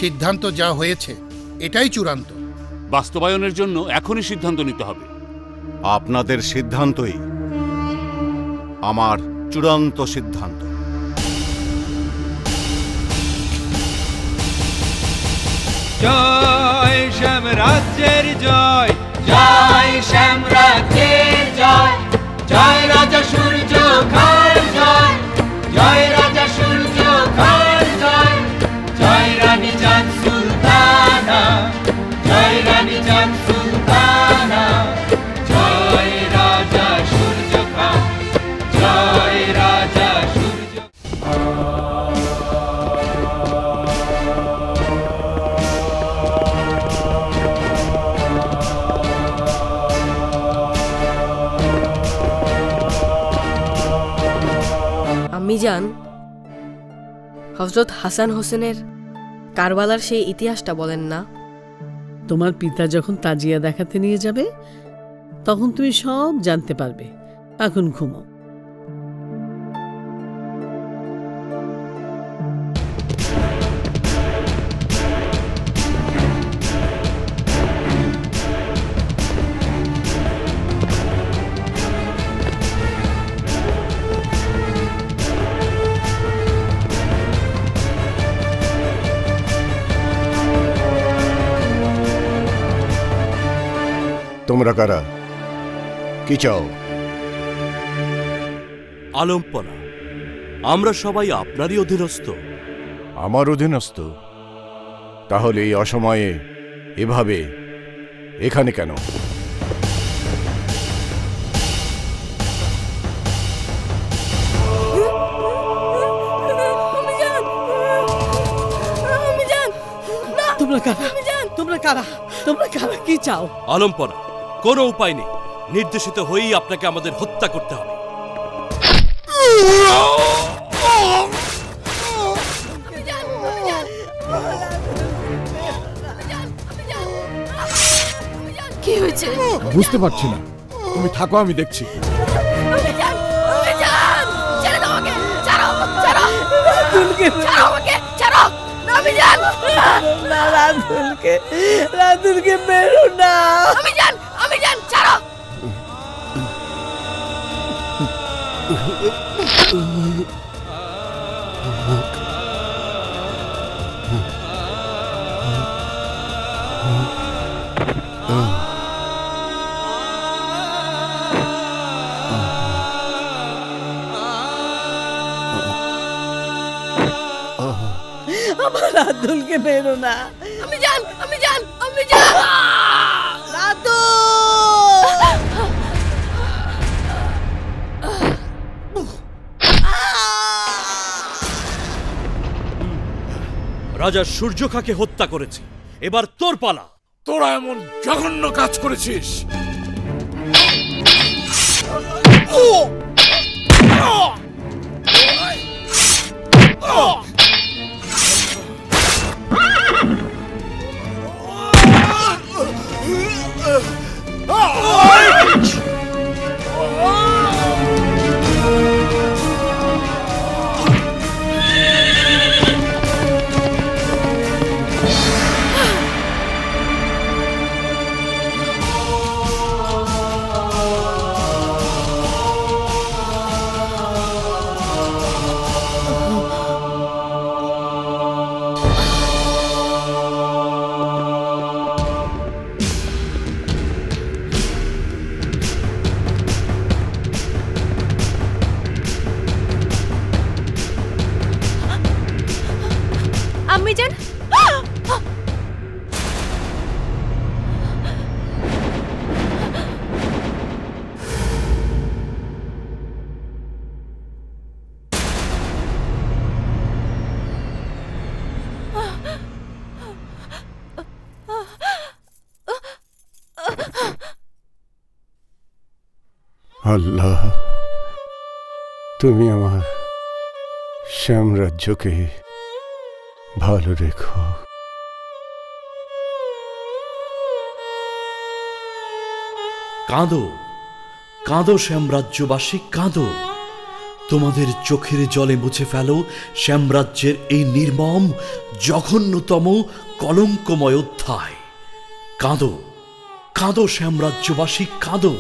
সিদ্ধান্ত যা হয়েছে এটাই চূড়ান্ত। বাস্তবায়নের জন্য এখনই সিদ্ধান্ত নিতে হবে। আপনাদের সিদ্ধান্তই আমার চূড়ান্ত সিদ্ধান্ত। জয় শ্যামরাজ্যের জয়, জয় শ্যামরাজ্যের জয়, জয় রাজা সূর্য খার জয়, জয় রাজা সূর্য খার জয়, জয় রানী চাঁদ সুলতানা, জয় রানী চাঁদ সুলতানা, জয় রাজা সূর্য খার, জয় রাজা সূর্য। আম্মিজান, হযরত হাসান হোসেনের কারবালার সেই ইতিহাসটা বলেন না? তোমার পিতা যখন তাজিয়া দেখাতে নিয়ে যাবে তখন তুমি সব জানতে পারবে। এখন ঘুমো। তোমরা কারা? কি চাও? আলমপনা, আমরা সবাই আপনারই অধীনস্থ। আমার অধীনস্থ? তাহলে এই অসময়ে এভাবে এখানে কেন? তোমরা কারা? তোমরা কারা? তোমরা কারা? কি চাও? আলমপনা, কোনো উপায় নেই, নির্দেশিত হয়েই আপনাকে আমাদের হত্যা করতে হবে। কি হয়েছে? বুঝতে পারছি না, তুমি থাকো, আমি দেখছি। রাতুলকে মেরো না। ছাড়ো। আমার রাতুলকে মেরো না। আমি জান রাতুল! রাজা সূর্য খাকে হত্যা করেছে, এবার তোর পালা। তোরা এমন জঘন্য কাজ করেছিস। আম্মিজান, আল্লাহ, তুমি আমার সাম্রাজ্যকে ভালো রেখো। কাঁদো, কাঁদো শ্যামরাজ্যবাসী, কাঁদো। তোমাদের চোখের জলে মুছে ফেলো শ্যামরাজ্যের এই নির্মম জঘন্যতম কলঙ্কময় অধ্যায়। কাঁদো, কাঁদো শ্যামরাজ্যবাসী, কাঁদো।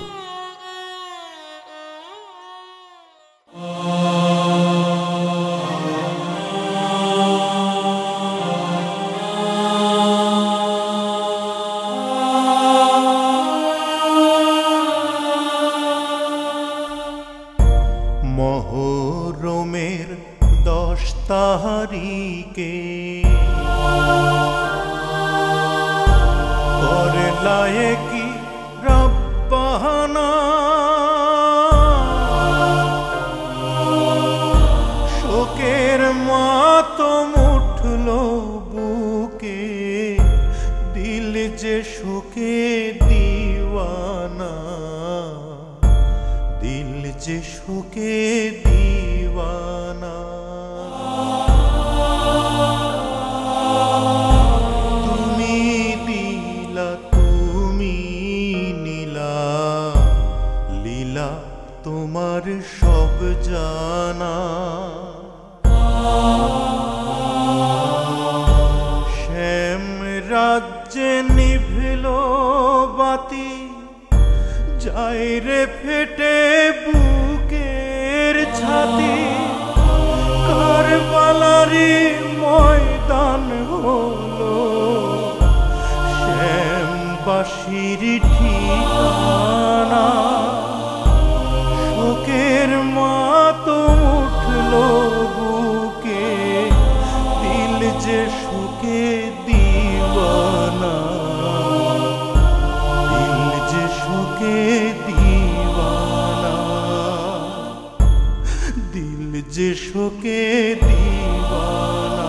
মহরমের 10 তারিখে করলায়ে কি রব্বানা, শোকের মাতম উঠলো বুকে, দিল যে শোকে দিওয়ানা, দিল যে শোকে দিওয়ানা। তুমি দিলা, তুমি নীলা, লীলা তোমার সব জানা। শ্যাম রাজ্যে নিভল বাতি, যায় রে ফেটে বুকের ছাতি, কারবালারি ময়দান হলো শ্যামবাসীর ঠিকানা। শোকের মাতম উঠলো বুকে, দিল যে শোকে দিওয়ানা, দিল যে শোকে দিওয়ানা, দিল যে শোকে দিওয়ানা।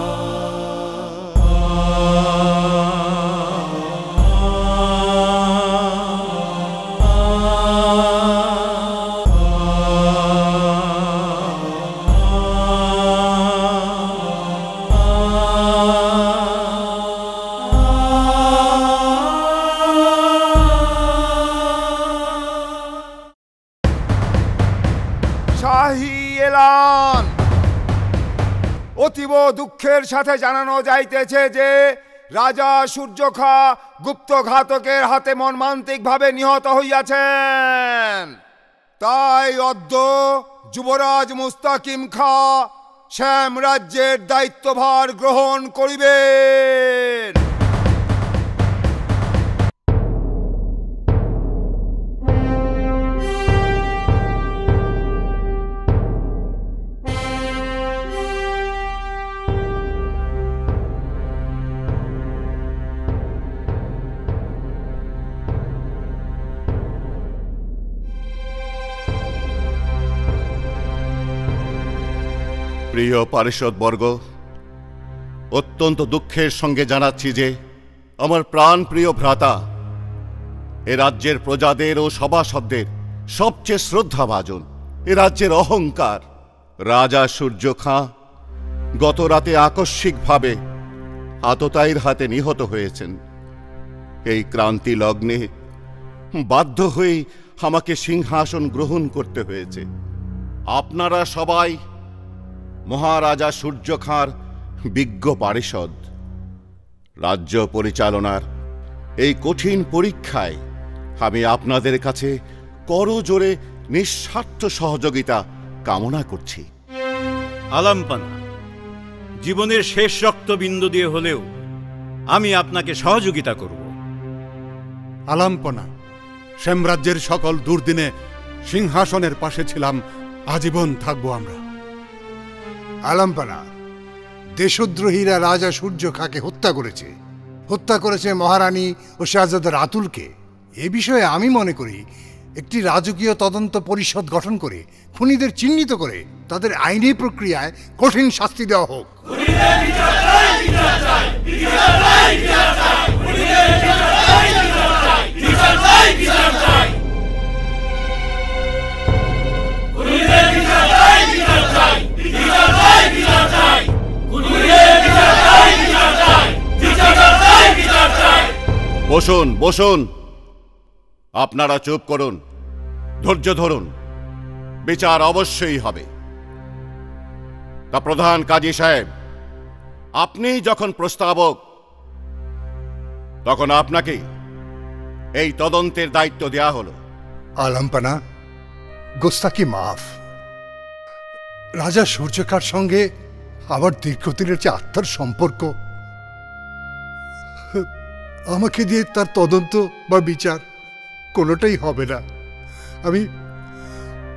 শাহী এলান, অতীব দুঃখের সাথে জানানো যাইতেছে যে রাজা সূর্যখা গুপ্ত ঘাতকের হাতে মর্মান্তিক ভাবে নিহত হইয়াছেন। তাই অদ্য যুবরাজ মুস্তাকিম খা শ্যাম রাজ্যের দায়িত্বভার গ্রহণ করিবেন। প্রিয় পারিষদবর্গ, অত্যন্ত দুঃখের সঙ্গে জানাচ্ছি যে আমার প্রাণ প্রিয় ভ্রাতা এ রাজ্যের প্রজাদের ও সভাসদদের সবচেয়ে শ্রদ্ধাভাজন, এ রাজ্যের অহংকার রাজা সূর্য খাঁ গত রাতে আকস্মিকভাবে আততায়ীর হাতে নিহত হয়েছেন। এই ক্রান্তি লগ্নে বাধ্য হয়েই আমাকে সিংহাসন গ্রহণ করতে হয়েছে। আপনারা সবাই মহারাজা সূর্য খাঁর বিজ্ঞ পারিষদ। রাজ্য পরিচালনার এই কঠিন পরীক্ষায় আমি আপনাদের কাছে করজোড়ে নিঃস্বার্থ সহযোগিতা কামনা করছি। আলাম্পানা, জীবনের শেষ রক্তবিন্দু দিয়ে হলেও আমি আপনাকে সহযোগিতা করব। আলাম্পনা, শ্যামরাজ্যের সকল দুর্দিনে সিংহাসনের পাশে ছিলাম, আজীবন থাকবো আমরা। আলাম্পানা, দেশদ্রোহীরা রাজা সূর্য খাঁকে হত্যা করেছে মহারানী ও শাহজাদা রাতুলকে। এ বিষয়ে আমি মনে করি একটি রাজকীয় তদন্ত পরিষদ গঠন করে খুনিদের চিহ্নিত করে তাদের আইনি প্রক্রিয়ায় কঠিন শাস্তি দেওয়া হোক। বসুন বসুন, আপনারা চুপ করুন, ধৈর্য ধরুন, বিচার অবশ্যই হবে। তা প্রধান কাজী সাহেব, আপনি যখন প্রস্তাবক, তখন আপনাকে এই তদন্তের দায়িত্ব দেয়া হলো। আলম্পনা, গোস্তাকি মাফ। রাজা সূর্যকার সঙ্গে আমার দীর্ঘদিনের যে আত্মার সম্পর্ক, আমাকে দিয়ে তার তদন্ত বা বিচার কোনোটাই হবে না। আমি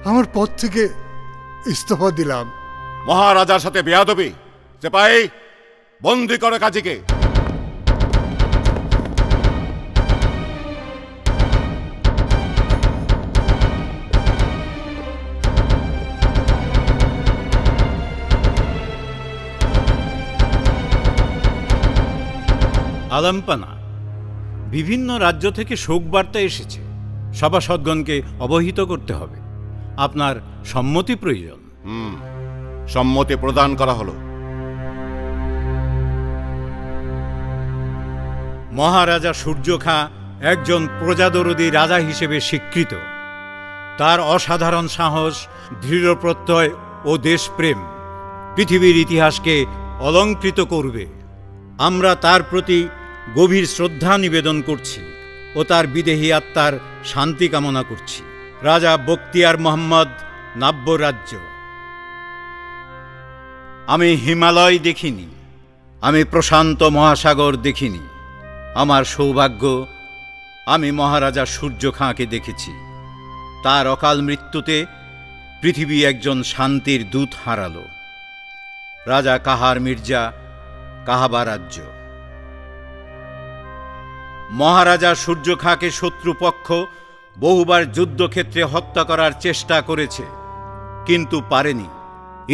আমার পদ থেকে ইস্তফা দিলাম। মহারাজার সাথে বেয়াদবি! সিপাহী, বন্দি করো কাজীকে। আলাম্পানা, বিভিন্ন রাজ্য থেকে শোক বার্তা এসেছে। সভাসদগণকে অবহিত করতে হবে। আপনার সম্মতি প্রয়োজন। সম্মতি প্রদান করা হলো। মহারাজা সূর্য খাঁ একজন প্রজাদরদী রাজা হিসেবে স্বীকৃত। তার অসাধারণ সাহস, দৃঢ় প্রত্যয় ও দেশপ্রেম পৃথিবীর ইতিহাসকে অলঙ্কৃত করবে। আমরা তার প্রতি গভীর শ্রদ্ধা নিবেদন করছি ও তার বিদেহী আত্মার শান্তি কামনা করছি। রাজা বখতিয়ার মোহাম্মদ, নাব্য রাজ্য। আমি হিমালয় দেখিনি, আমি প্রশান্ত মহাসাগর দেখিনি। আমার সৌভাগ্য, আমি মহারাজা সূর্য খাঁকে দেখেছি। তার অকাল মৃত্যুতে পৃথিবী একজন শান্তির দূত হারালো। রাজা কাহার মির্জা, কাহাবা রাজ্য। মহারাজা সূর্য খাঁকে শত্রুপক্ষ বহুবার যুদ্ধক্ষেত্রে হত্যা করার চেষ্টা করেছে, কিন্তু পারেনি।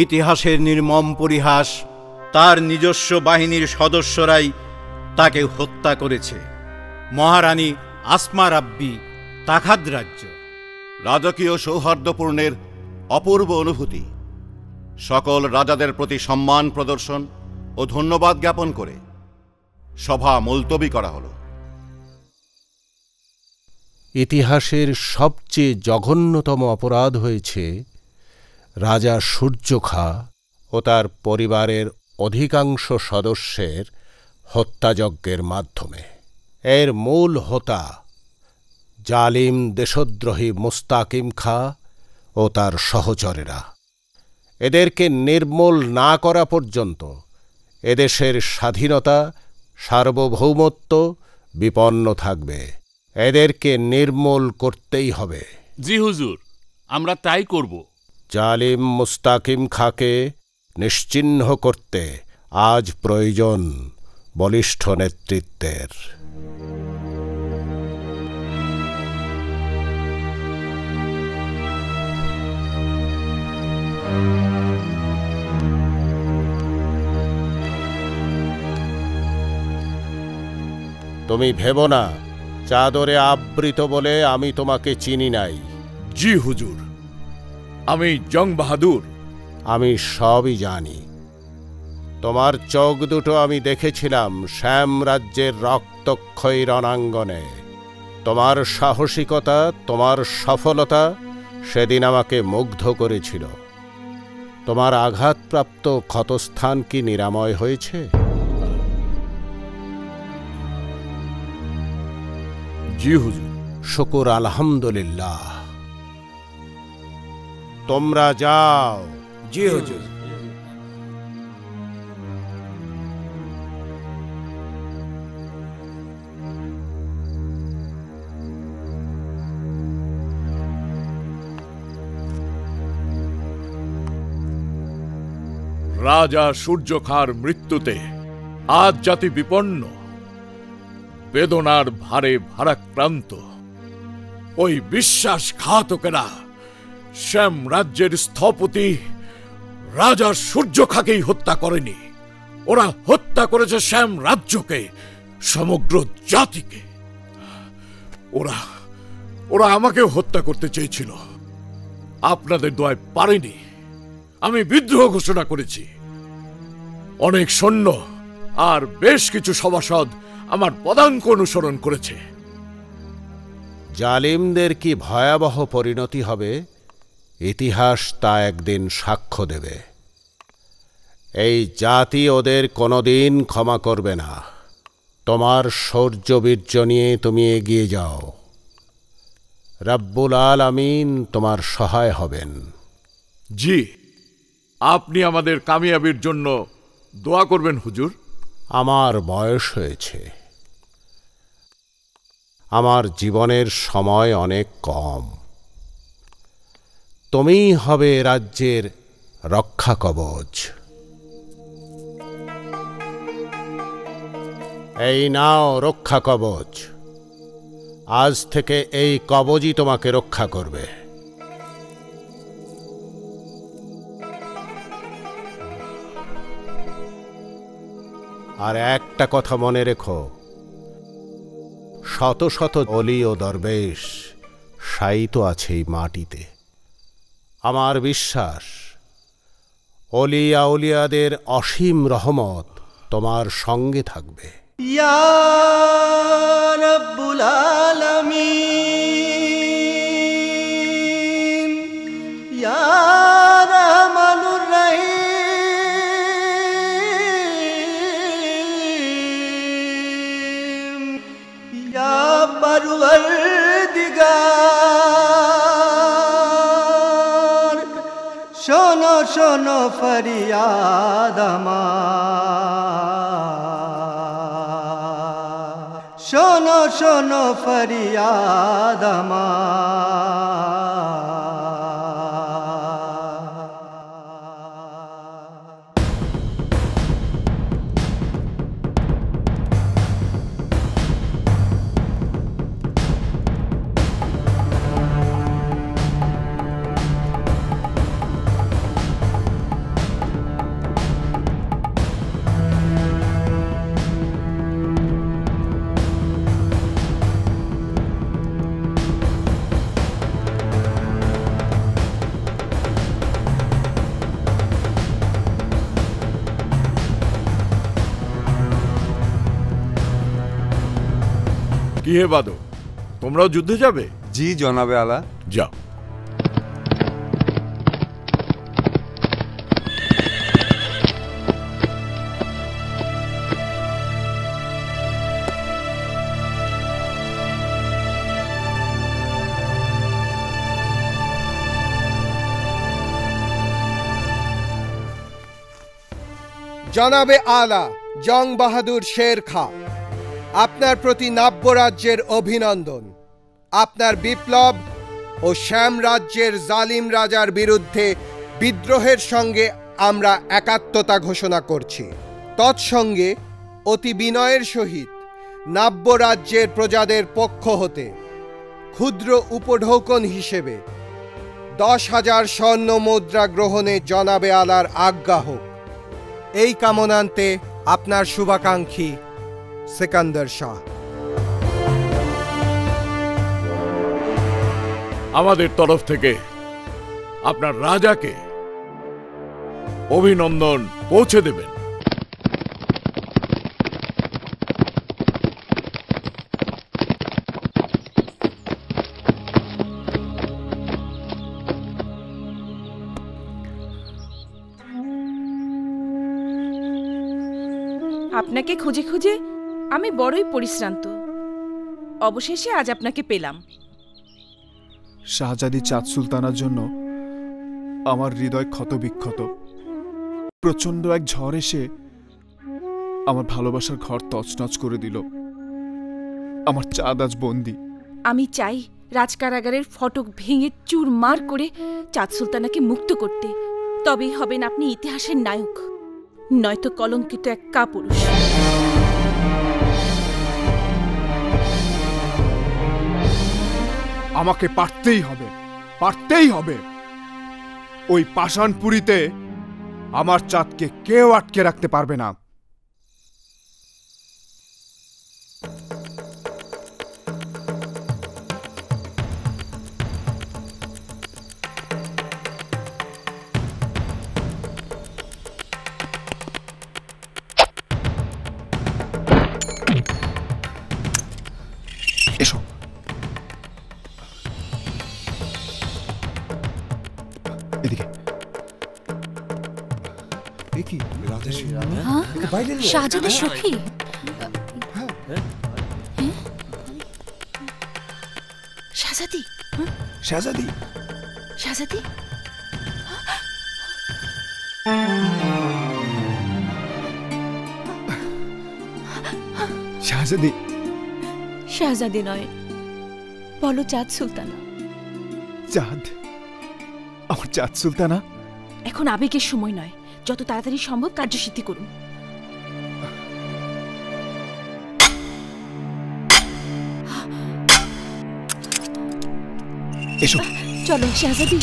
ইতিহাসের নির্মম পরিহাস, তার নিজস্ব বাহিনীর সদস্যরাই তাকে হত্যা করেছে। মহারানী আসমা রাব্বি, তাখাদ রাজ্য। রাজকীয় সৌহার্দ্যপূর্ণের অপূর্ব অনুভূতি। সকল রাজাদের প্রতি সম্মান প্রদর্শন ও ধন্যবাদ জ্ঞাপন করে সভা মুলতবি করা হলো। ইতিহাসের সবচেয়ে জঘন্যতম অপরাধ হয়েছে রাজা সূর্য খাঁ ও তার পরিবারের অধিকাংশ সদস্যের হত্যাযজ্ঞের মাধ্যমে। এর মূল হোতা জালিম দেশদ্রোহী মুস্তাকিম খাঁ ও তার সহচরেরা। এদেরকে নির্মূল না করা পর্যন্ত এদেশের স্বাধীনতা, সার্বভৌমত্ব বিপন্ন থাকবে। এদেরকে নির্মূল করতেই হবে। জি হুজুর, আমরা তাই করব। জালিম মুস্তাকিম খাঁকে নিশ্চিহ্ন করতে আজ প্রয়োজন বলিষ্ঠ নেতৃত্বের। তুমি ভেবো না চাদরে আবৃত বলে আমি তোমাকে চিনি নাই। জি হুজুর, আমি জং বাহাদুর। আমি সবই জানি। তোমার চোখ দুটো আমি দেখেছিলাম শ্যাম রাজ্যের রক্তক্ষয়ী রণাঙ্গনে। তোমার সাহসিকতা, তোমার সফলতা সেদিন আমাকে মুগ্ধ করেছিল। তোমার আঘাতপ্রাপ্ত ক্ষতস্থান কি নিরাময় হয়েছে? জি হুজুর। শুকুর আলহামদুলিল্লাহ। তোমরা যাও। জি হুজুর। রাজা সূর্য খাঁর মৃত্যুতে আজ জাতি বিপন্ন, বেদনার ভারে ভারাক্রান্ত। ওই বিশ্বাসঘাতকেরা শ্যাম রাজ্যের স্থপতি রাজা সূর্য খাঁকেই হত্যা করেনি, ওরা হত্যা করেছে শ্যাম রাজ্যকে, সমগ্র জাতিকে। ওরা ওরা আমাকেও হত্যা করতে চেয়েছিল, আপনাদের দোয়ায় পারেনি। আমি বিদ্রোহ ঘোষণা করেছি। অনেক সৈন্য আর বেশ কিছু সভাসদ আমার পদাঙ্ক অনুসরণ করেছে। জালিমদের কি ভয়াবহ পরিণতি হবে ইতিহাস তা একদিন সাক্ষ্য দেবে। এই জাতি ওদের কোনোদিন ক্ষমা করবে না। তোমার শৌর্য বীর্য নিয়ে তুমি এগিয়ে যাও, রব্বুল আলামিন তোমার সহায় হবেন। জি, আপনি আমাদের কামিয়াবির জন্য দোয়া করবেন হুজুর। আমার বয়স হয়েছে, আমার জীবনের সময় অনেক কম। তুমিই হবে রাজ্যের রক্ষা কবচ। এই নাও রক্ষা কবচ, আজ থেকে এই কবচই তোমাকে রক্ষা করবে। আর একটা কথা মনে রেখো, শত শত অলি ও দরবেশ শায়িত আছে এই মাটিতে। আমার বিশ্বাস অলি আউলিয়াদের অসীম রহমত তোমার সঙ্গে থাকবে। ইয়া রাব্বুল আলামিন, ইয়া রহমানুর রহিম, ইয়া পরওয়ারদিগার, শোনো শোনো ফরিয়াদ আমার, শোনো শোনো ফরিয়াদ আমার। কি হে বাদো, তোমরাও যুদ্ধে যাবে? জি জনাবে আলা। যাও। জনাবে আলা জং বাহাদুর শের খা, আপনার প্রতি নাব্য রাজ্যের অভিনন্দন। আপনার বিপ্লব ও শ্যাম রাজ্যের জালিম রাজার বিরুদ্ধে বিদ্রোহের সঙ্গে আমরা একাত্মতা ঘোষণা করছি। তৎসঙ্গে অতি বিনয়ের সহিত নাব্য রাজ্যের প্রজাদের পক্ষ হতে ক্ষুদ্র উপঢৌকন হিসেবে 10,000 স্বর্ণ মুদ্রা গ্রহণে জনাবে আলার আজ্ঞা হোক। এই কামনান্তে আপনার শুভাকাঙ্ক্ষী সিকান্দার শাহ। আমাদের তরফ থেকে আপনার রাজাকে অভিনন্দন পৌঁছে দেবেন। আপনাকে খুঁজে খুঁজে আমি বড়ই পরিশ্রান্ত। অবশেষে আজ আপনাকে পেলাম। শাহজাদি চাঁদ সুলতানার জন্য আমার হৃদয় ক্ষতবিক্ষত। প্রচন্ড এক ঝড় এসে আমার ভালোবাসার ঘর তছনছ করে দিল। আমার চাঁদ আজ বন্দি। আমি চাই রাজকারাগারের ফটক ভেঙে চুরমার করে চাঁদ সুলতানাকে মুক্ত করতে। তবেই হবেন আপনি ইতিহাসের নায়ক, নয়তো কলঙ্কিত এক কাপুরুষ। আমাকে পারতেই হবে, পারতেই হবে। ওই পাষাণপুরীতে আমার চাঁদকে কেউ আটকে রাখতে পারবে না। এসো। এদিকে শাহজাদা সখী শাহজাদি শাহজাদি শাহজাদি শাহজাদি শাহজাদি নয়, বলো চাঁদ সুলতানা। চাঁদ? আমার চাঁদ সুলতানা? এখন আবেগের সময় নয়, যত তাড়াতাড়ি সম্ভব কার্যসিদ্ধি করুন। এসো চলো শাহজাদি।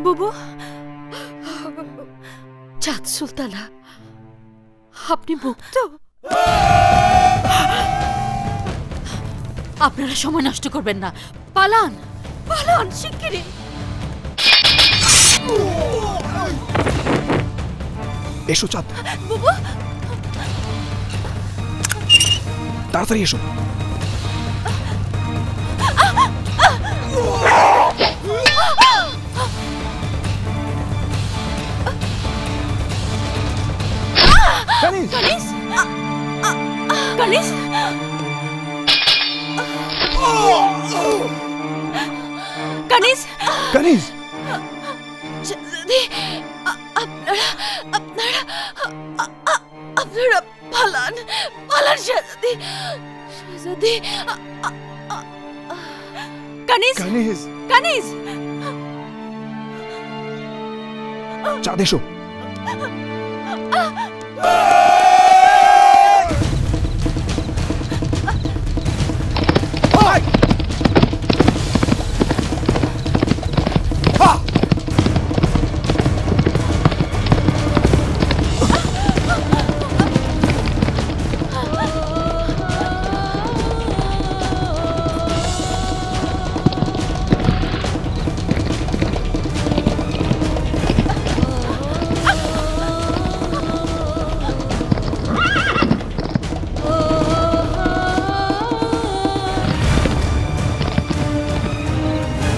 বুবু, চাঁদ সুলতানা, আপনি মুক্ত? আপনারা সময় নষ্ট করবেন না, পালান পালান শিগগিরই। এসো চাঁদ, বুবু তাড়াতাড়ি এসো। কানিজ কানিজ কানিজ কানিজ, আপনারা আপনারা আপনারা পালান পালান শাহজাদি শাহজাদি। কানিজ কানিজ কানিজ, চাঁদ এসো।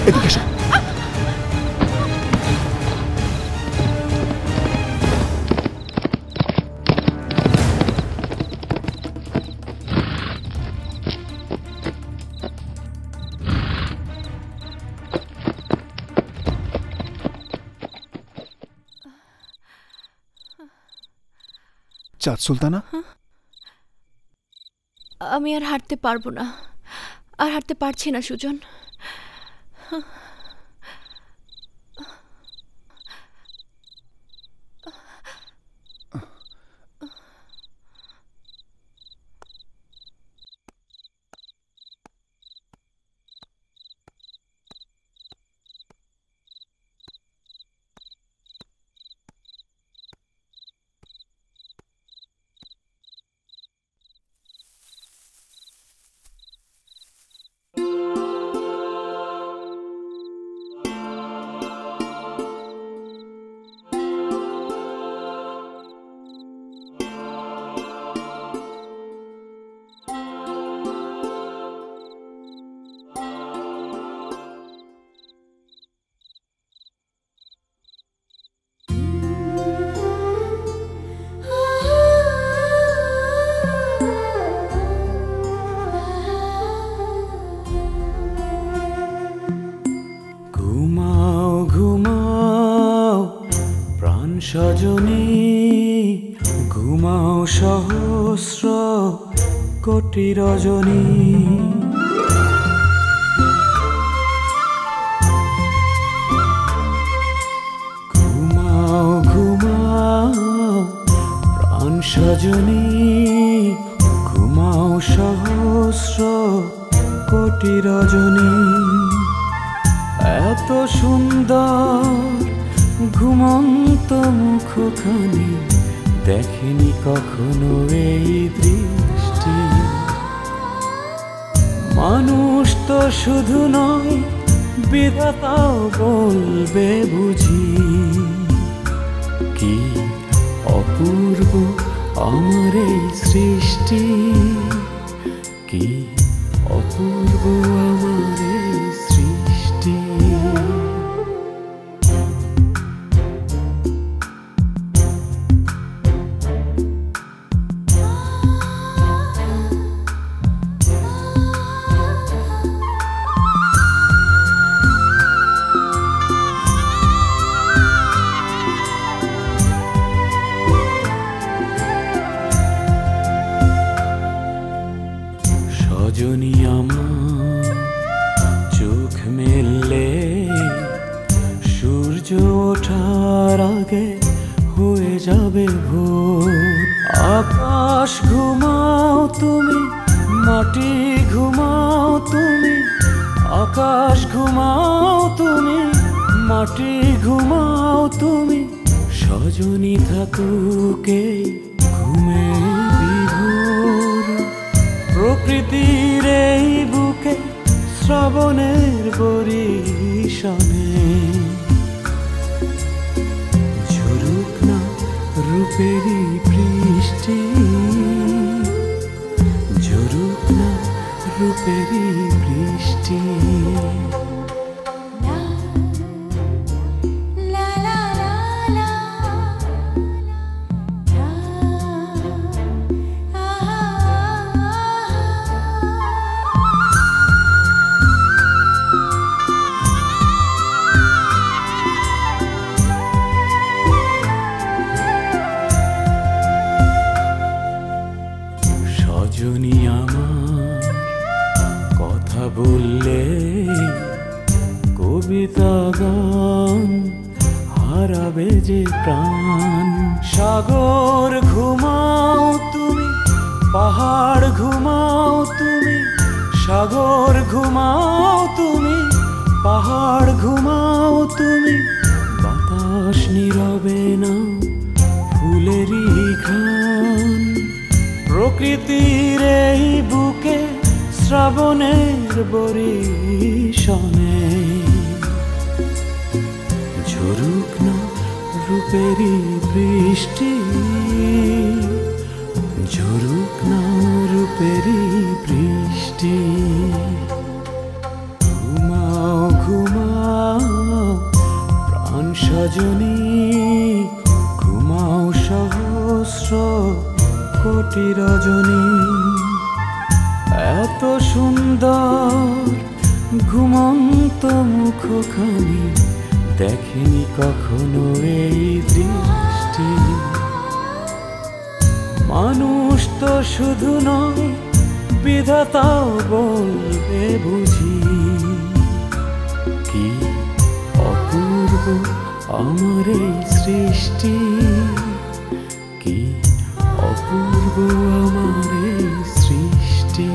এদিকে এসো। চাঁদ সুলতানা, আমি আর হাঁটতে পারবো না, আর হাঁটতে পারছি না সুজন। সজনী ঘুমাও সহস্র কোটি রজনী, ঘুমাও ঘুমাও প্রাণ সজনী, ঘুমাও সহস্র কোটি রজনী। এত সুন্দর ঘুমন্ত মুখখানি দেখেনি কখনো এই দৃষ্টি। মানুষ তো শুধু নয়, বিধাতাও বলবে বুঝি কি অপূর্ব আমার এই সৃষ্টি, কি অপূর্ব আমার এই সৃষ্টি। সজনী আমার চোখ মেললে সূর্য ওঠার আগে হয়ে যাবে ভোর। আকাশ ঘুমাও তুমি, মাটি ঘুমাও তুমি, আকাশ ঘুমাও তুমি, মাটি ঘুমাও তুমি, সজনী থাকুকে ঘুমে বিভোর। প্রকৃতির এই বুকে শ্রাবণের বরিশানে ঝরুক না রূপেরই বৃষ্টি, ঝরুক না রূপেরই বৃষ্টি। সজনী আমার কথা বললে কবিতা গান হারাবে যে প্রাণ। সাগর ঘুমাও তুমি, পাহাড় ঘুমাও তুমি, সাগর ঘুমাও তুমি, পাহাড় ঘুমাও তুমি, বাতাস নীরবে না ফুলেরই ঘ্রাণ। প্রকৃতির এই বুকে শ্রাবণের বরিশানে ঝরুক না রূপেরই বৃষ্টি, ঝরুক না রূপেরই বৃষ্টি। ঘুমাও ঘুমাও প্রাণ সজনী, ঘুমাও সহস্র কোটি রজনী। এত সুন্দর ঘুমন্ত মুখখানি দেখেনি কখনো এই দৃষ্টি। মানুষ তো শুধু নয়, বিধাতাও বলবে বুঝি, কি অপূর্ব আমার এই সৃষ্টি, কি অপূর্ব আমার এই সৃষ্টি।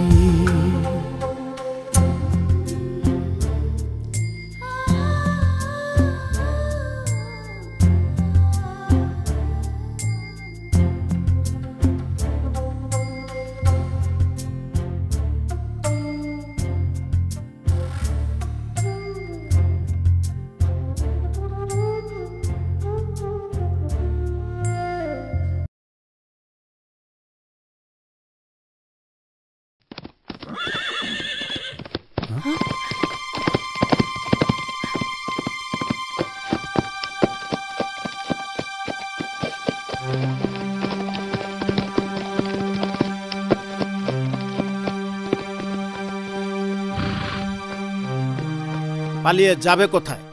পালিয়ে যাবে কোথায়?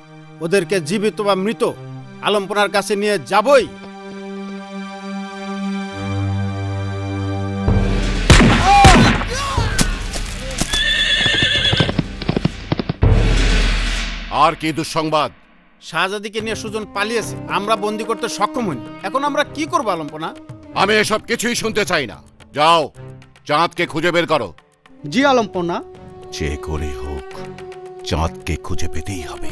ওদেরকে জীবিত বা মৃত আলম্পনার কাছে নিয়ে যাবই। আর কি দুঃসংবাদ? শাহজাদিকে নিয়ে সুজন পালিয়েছে, আমরা বন্দি করতে সক্ষম হইনি। এখন আমরা কি করবো আলম্পনা? আমি এসব কিছুই শুনতে চাই না। যাও, চাঁদকে খুঁজে বের করো। জি আলম্পনা। যে করে হোক চাঁদকে খুঁজে পেতেই হবে।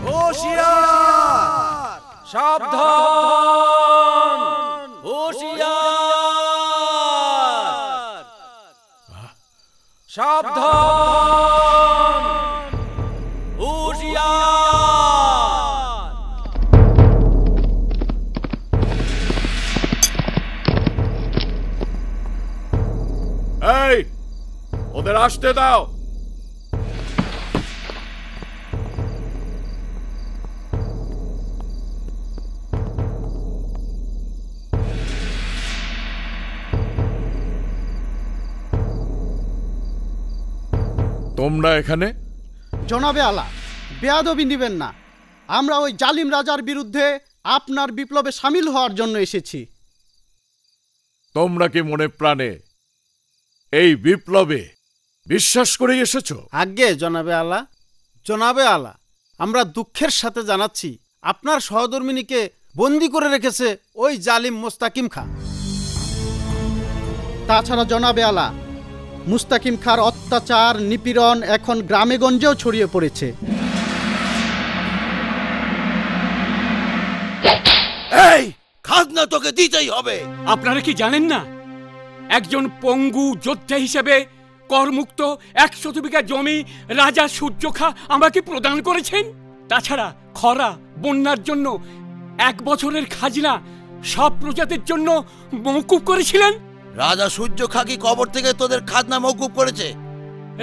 হুঁশিয়ার! সাবধান! হুঁশিয়ার! সাবধান! হুঁশিয়ার! আসতে দাও। তোমরা এখানে? জনাবে আলা, বেয়াদবি নিবেন না। আমরা ওই জালিম রাজার বিরুদ্ধে আপনার বিপ্লবে সামিল হওয়ার জন্য এসেছি। তোমরা কি মনে প্রাণে এই বিপ্লবে বিশ্বাস করে এসেছো? আজ্ঞে জনাবে আলা। জনাবে আলা, আমরা দুঃখের সাথে জানাচ্ছি আপনার সহধর্মিনীকে বন্দি করে রেখেছে ওই জালিম মুস্তাকিম খা। তাছাড়া জনাবে আলা, মুস্তাকিম খার অত্যাচার নিপীড়ন এখন গ্রামে গঞ্জেও ছড়িয়ে পড়েছে। এই খাজনা তোকে দিতেই হবে। আপনারা কি জানেন না, একজন পঙ্গু যোদ্ধা হিসেবে করমুক্ত 100 বিঘা জমি রাজা সূর্যখা আমাকে প্রদান করেছেন। তাছাড়া খরা বন্যার জন্য 1 বছরের খাজনা সব প্রজাতির জন্য মওকুফ করেছিলেন। রাজা সূর্যখা কি কবর থেকে তোদের খাজনা মওকুফ করেছে?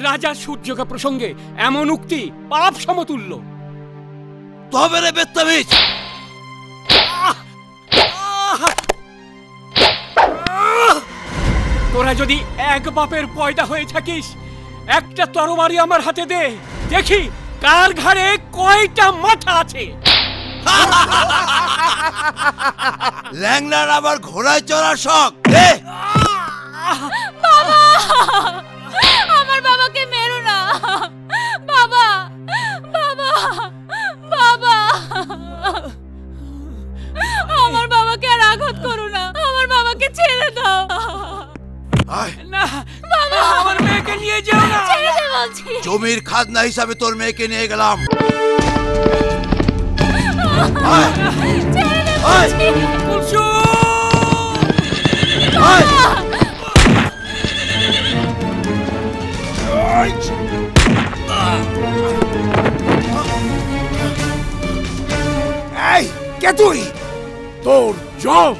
রাজা সূর্যখা প্রসঙ্গে এমন উক্তি পাপ সমতুল্য। তবে রে বেত্তামিজ, তোরা যদি এক বাপের পয়দা হয়ে থাকিস, একটা তরবারি আমার হাতে দে, দেখি কার ঘাড়ে কয়টা মাথা আছে। ল্যাংড়ার আবার ঘোড়ায় চড়ার শখ। দে। বাবা, আমার বাবাকে মেরো না। বাবা, বাবা, বাবা, আমার বাবাকে আর আঘাত করো না। আমার বাবাকে ছেড়ে দাও। না বাবা, আমার মেয়েকে নিয়ে যাও না। ছেড়ে দে বলছি। জমির খাজনা হিসাবে তোর মেয়েকে নিয়ে গেলাম। ছেড়ে দে বলছি। এই কে তুই? তোর জম।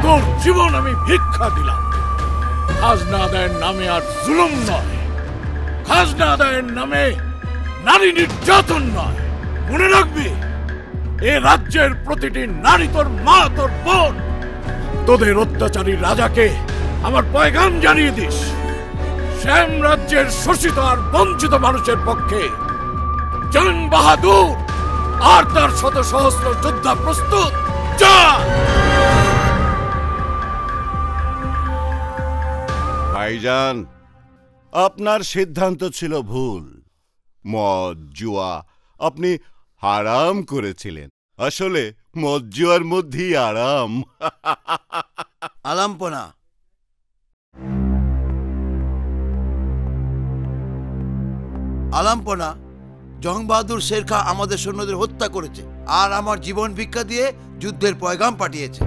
তোর জীবন আমি ভিক্ষা দিলাম। খাজনা আদায়ের নামে আর জুলুম নয়, খাজনা আদায়ের নামে নারী নির্যাতন নয়। মনে রাখবি, এ রাজ্যের প্রতিটি নারী তোর মা, তোর বোন। তোদের অত্যাচারী রাজাকে আমার পয়গাম জানিয়ে দিস, শ্যাম রাজ্যের শোষিত আর বঞ্চিত মানুষের পক্ষে জং বাহাদুর আর তার শত সহস্র যোদ্ধা প্রস্তুত। যা। ভাইজান, আপনার সিদ্ধান্ত ছিল ভুল। মদ জুয়া আপনি হারাম করেছিলেন। আসলে মদ জুয়ার মধ্যেই আরাম। আলাম্পনা, আলাম্পনা, জং বাহাদুর শের খা আমাদের সৈন্যদের হত্যা করেছে আর আমার জীবন ভিক্ষা দিয়ে যুদ্ধের পয়গাম পাঠিয়েছে।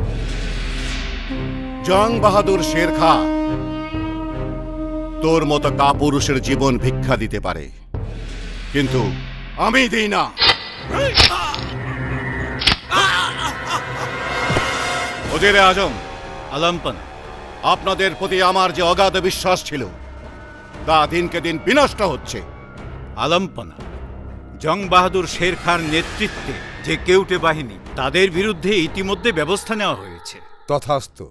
জং বাহাদুর শের খা তোর মতো কাপুরুষের জীবন ভিক্ষা দিতে পারে, কিন্তু আমি দিই না। ওজিরে আজম, আলাম্পনা, আপনাদের প্রতি আমার যে অগাধ বিশ্বাস ছিল তা দিনকে দিন বিনষ্ট হচ্ছে। আলাম্পনা, জং বাহাদুর শের খার নেতৃত্বে যে কেউটে বাহিনী, তাদের বিরুদ্ধে ইতিমধ্যে ব্যবস্থা নেওয়া হয়েছে। তথাস্তু।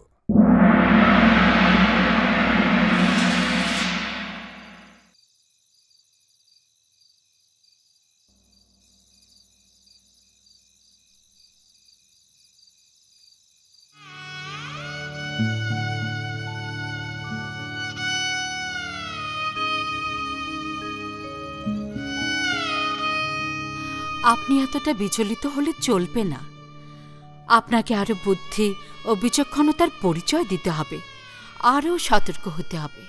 আপনি এতটা বিচলিত হলে চলবে না। আপনাকে আরো বুদ্ধি ও বিচক্ষণতার পরিচয় দিতে হবে, আরও সতর্ক হতে হবে।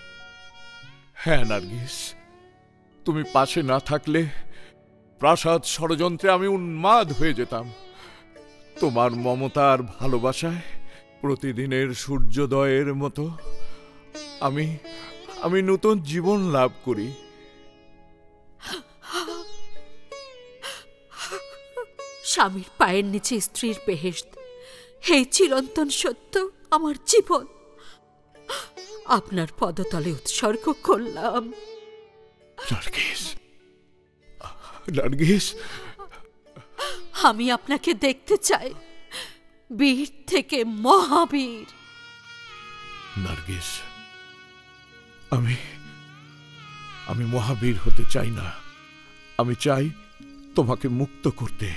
হ্যাঁ নার্গিস, তুমি পাশে না থাকলে প্রাসাদ ষড়যন্ত্রে আমি উন্মাদ হয়ে যেতাম। তোমার মমতা আর ভালোবাসায় প্রতিদিনের সূর্যোদয়ের মতো আমি আমি নতুন জীবন লাভ করি। স্বামীর পায়ের নিচে স্ত্রীর বেহেশত, এই চিরন্তন সত্য আমার জীবন আপনার পদতলে উৎসর্গ করলাম। নার্গিস, নার্গিস, আমি আপনাকে দেখতে চাই, বীর থেকে মহাবীর। নার্গিস, আমি মহাবীর হতে চাই না। আমি চাই তোমাকে মুক্ত করতে,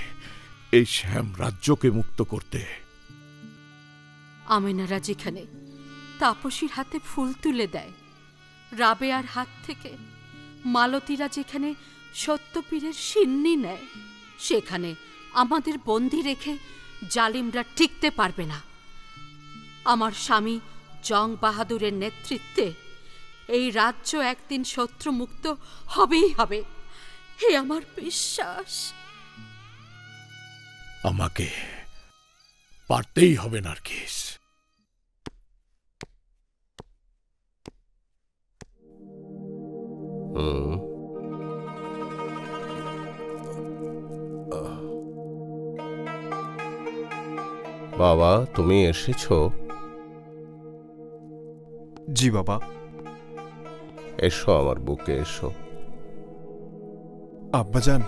এই শ্যাম রাজ্যকে মুক্ত করতে। আমেনারা যেখানে তাপসীর হাতে ফুল তুলে দেয়, রাবেয়ার হাত থেকে মালতীরা যেখানে সত্যপীরের সিন্নি নেয়, সেখানে আমাদের বন্দি রেখে জালিমরা টিকতে পারবে না। আমার স্বামী জং বাহাদুরের নেতৃত্বে এই রাজ্য একদিন শত্রুমুক্ত হবেই হবে, হে আমার বিশ্বাস। আমাকে পারতেই হবে নার্গিস। বাবা, তুমি এসেছো? জি বাবা। এসো আমার বুকে, এসো। আব্বাজান,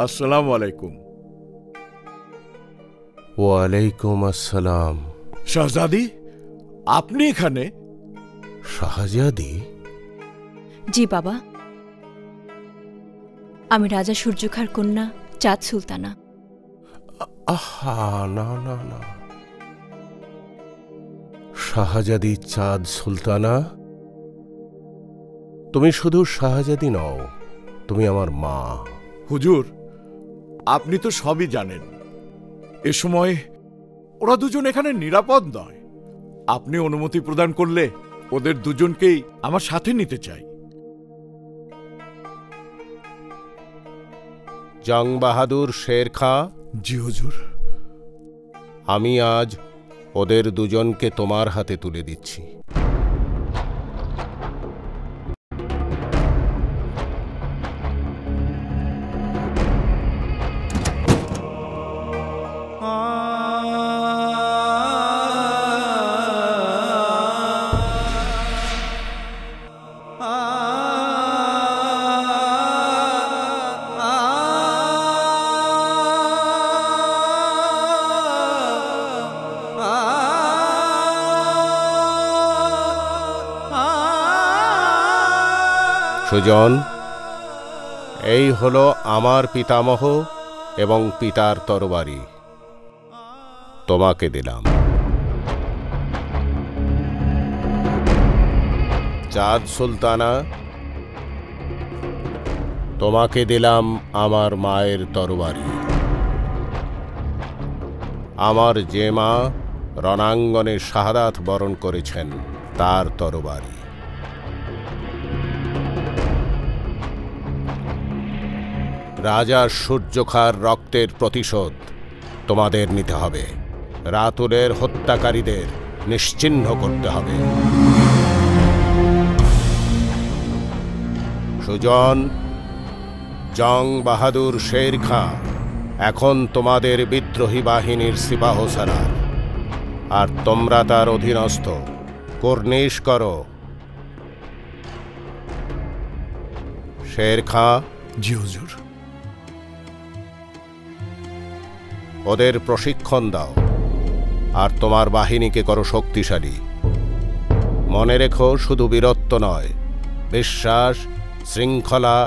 আসসালামু আলাইকুম। ওয়ালাইকুম আসসালাম। শাহজাদি, আপনি এখানে? শাহজাদি? জি বাবা, আমি রাজা সূর্যখার কন্যা চাঁদ সুলতানা। আহা, না না না, শাহজাদি চাঁদ সুলতানা? তুমি শুধু শাহজাদি নও, তুমি আমার মা। হুজুর, আপনি তো সবই জানেন। এ সময় ওরা দুজন এখানে নিরাপদ নয়। আপনি অনুমতি প্রদান করলে ওদের দুজনকেই আমার সাথে নিতে চাই। জং বাহাদুর শের খাঁ। জি হুজুর। আমি আজ ওদের দুজনকে তোমার হাতে তুলে দিচ্ছি। সুজন, এই হলো আমার পিতামহ এবং পিতার তরবারি, তোমাকে দিলাম। চাঁদ সুলতানা, তোমাকে দিলাম আমার মায়ের তরবারি, আমার যে মা রণাঙ্গনে শাহাদাত বরণ করেছেন তার তরবারি। রাজা সূর্যখার রক্তের প্রতিশোধ তোমাদের নিতে হবে। রাতুলের হত্যাকারীদের নিশ্চিহ্ন করতে হবে। সুজন, জং বাহাদুর শের খাঁ এখন তোমাদের বিদ্রোহী বাহিনীর সিপাহসালার, আর তোমরা তার অধীনস্থ। কর্নিশ করো। শের খাঁ। জি হুজুর। ওদের প্রশিক্ষণ দাও, আর তোমার বাহিনীকে করো শক্তিশালী। মনে রেখো, শুধু বীরত্ব নয়, বিশ্বাস, শৃঙ্খলা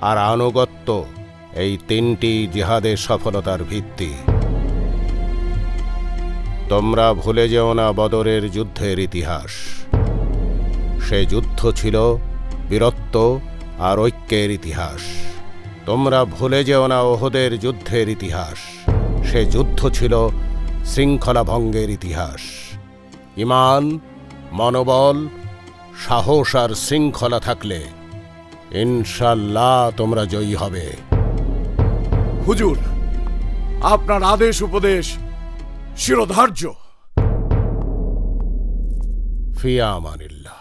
আর আনুগত্য, এই তিনটি জিহাদের সফলতার ভিত্তি। তোমরা ভুলে যেও না বদরের যুদ্ধের ইতিহাস। সে যুদ্ধ ছিল বীরত্ব আর ঐক্যের ইতিহাস। তোমরা ভুলে যেও না ওহদের যুদ্ধের ইতিহাস। সে যুদ্ধ ছিল শৃঙ্খলা ভঙ্গের ইতিহাস। ঈমান, মনোবল, সাহস আর শৃঙ্খলা থাকলে ইনশাল্লাহ তোমরা জয়ী হবে। হুজুর, আপনার আদেশ উপদেশ শিরোধার্য। ফিয়া আমানিল্লাহ।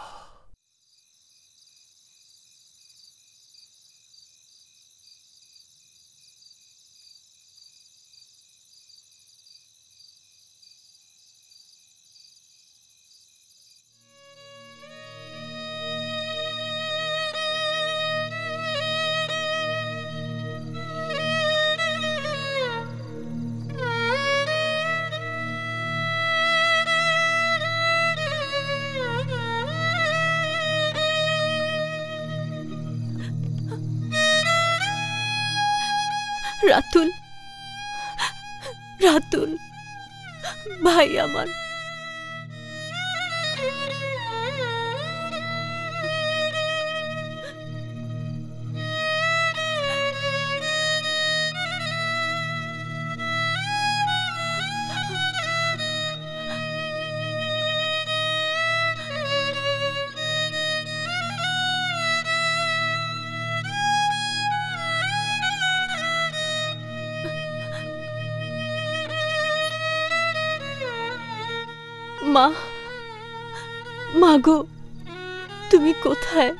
রাতুল, রাতুল ভাই আমার, মা, মাগো তুমি কোথায়?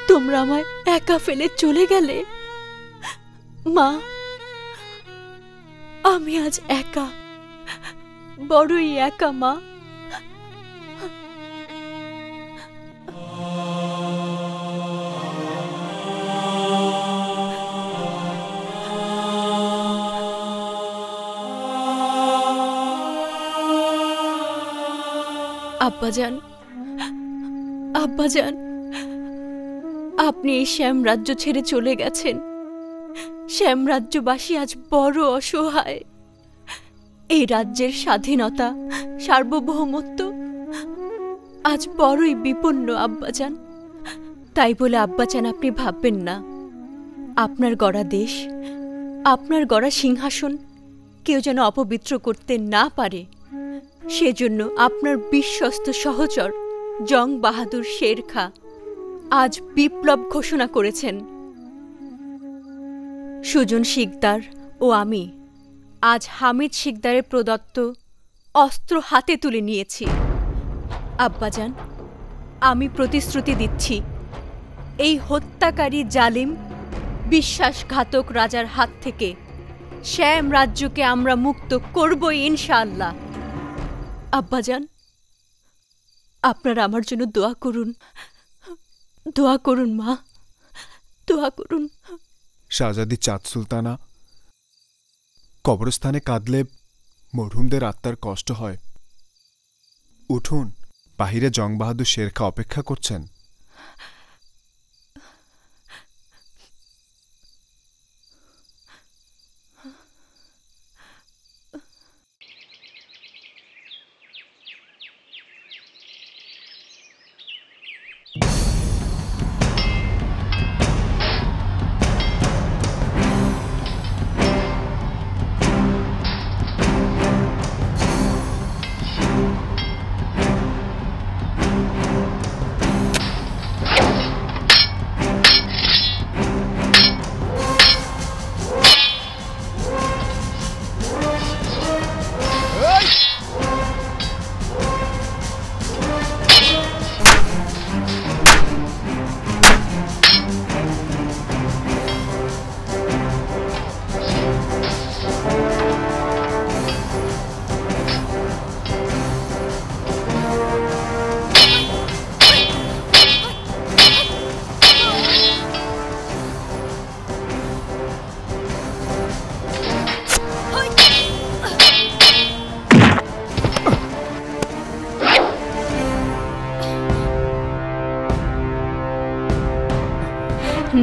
তোমরা আমায় একা ফেলে চলে গেলে। মা, আমি আজ একা, বড়ই একা মা। আব্বাজান, আব্বাজান, আপনি এই শ্যাম রাজ্য ছেড়ে চলে গেছেন। শ্যাম রাজ্যবাসী আজ বড় অসহায়। এই রাজ্যের স্বাধীনতা, সার্বভৌমত্ব আজ বড়ই বিপন্ন আব্বাজান। তাই বলে আব্বাজান আপনি ভাববেন না আপনার গড়া দেশ, আপনার গড়া সিংহাসন কেউ যেন অপবিত্র করতে না পারে। সেজন্য আপনার বিশ্বস্ত সহচর জং বাহাদুর শের খা আজ বিপ্লব ঘোষণা করেছেন। সুজন শিকদার ও আমি আজ হামিদ শিকদারের প্রদত্ত অস্ত্র হাতে তুলে নিয়েছি। আব্বাজান, আমি প্রতিশ্রুতি দিচ্ছি, এই হত্যাকারী জালিম বিশ্বাসঘাতক রাজার হাত থেকে শ্যাম রাজ্যকে আমরা মুক্ত করবই ইনশাআল্লাহ। আব্বাজান, আপনারা আমার জন্য দোয়া করুন, দোয়া করুন মা, দোয়া করুন। শাহজাদি চাঁদ সুলতানা, কবরস্থানে কাঁদলে মরহুমদের আত্মার কষ্ট হয়। উঠুন, বাহিরে জং বাহাদুর শের খা অপেক্ষা করছেন।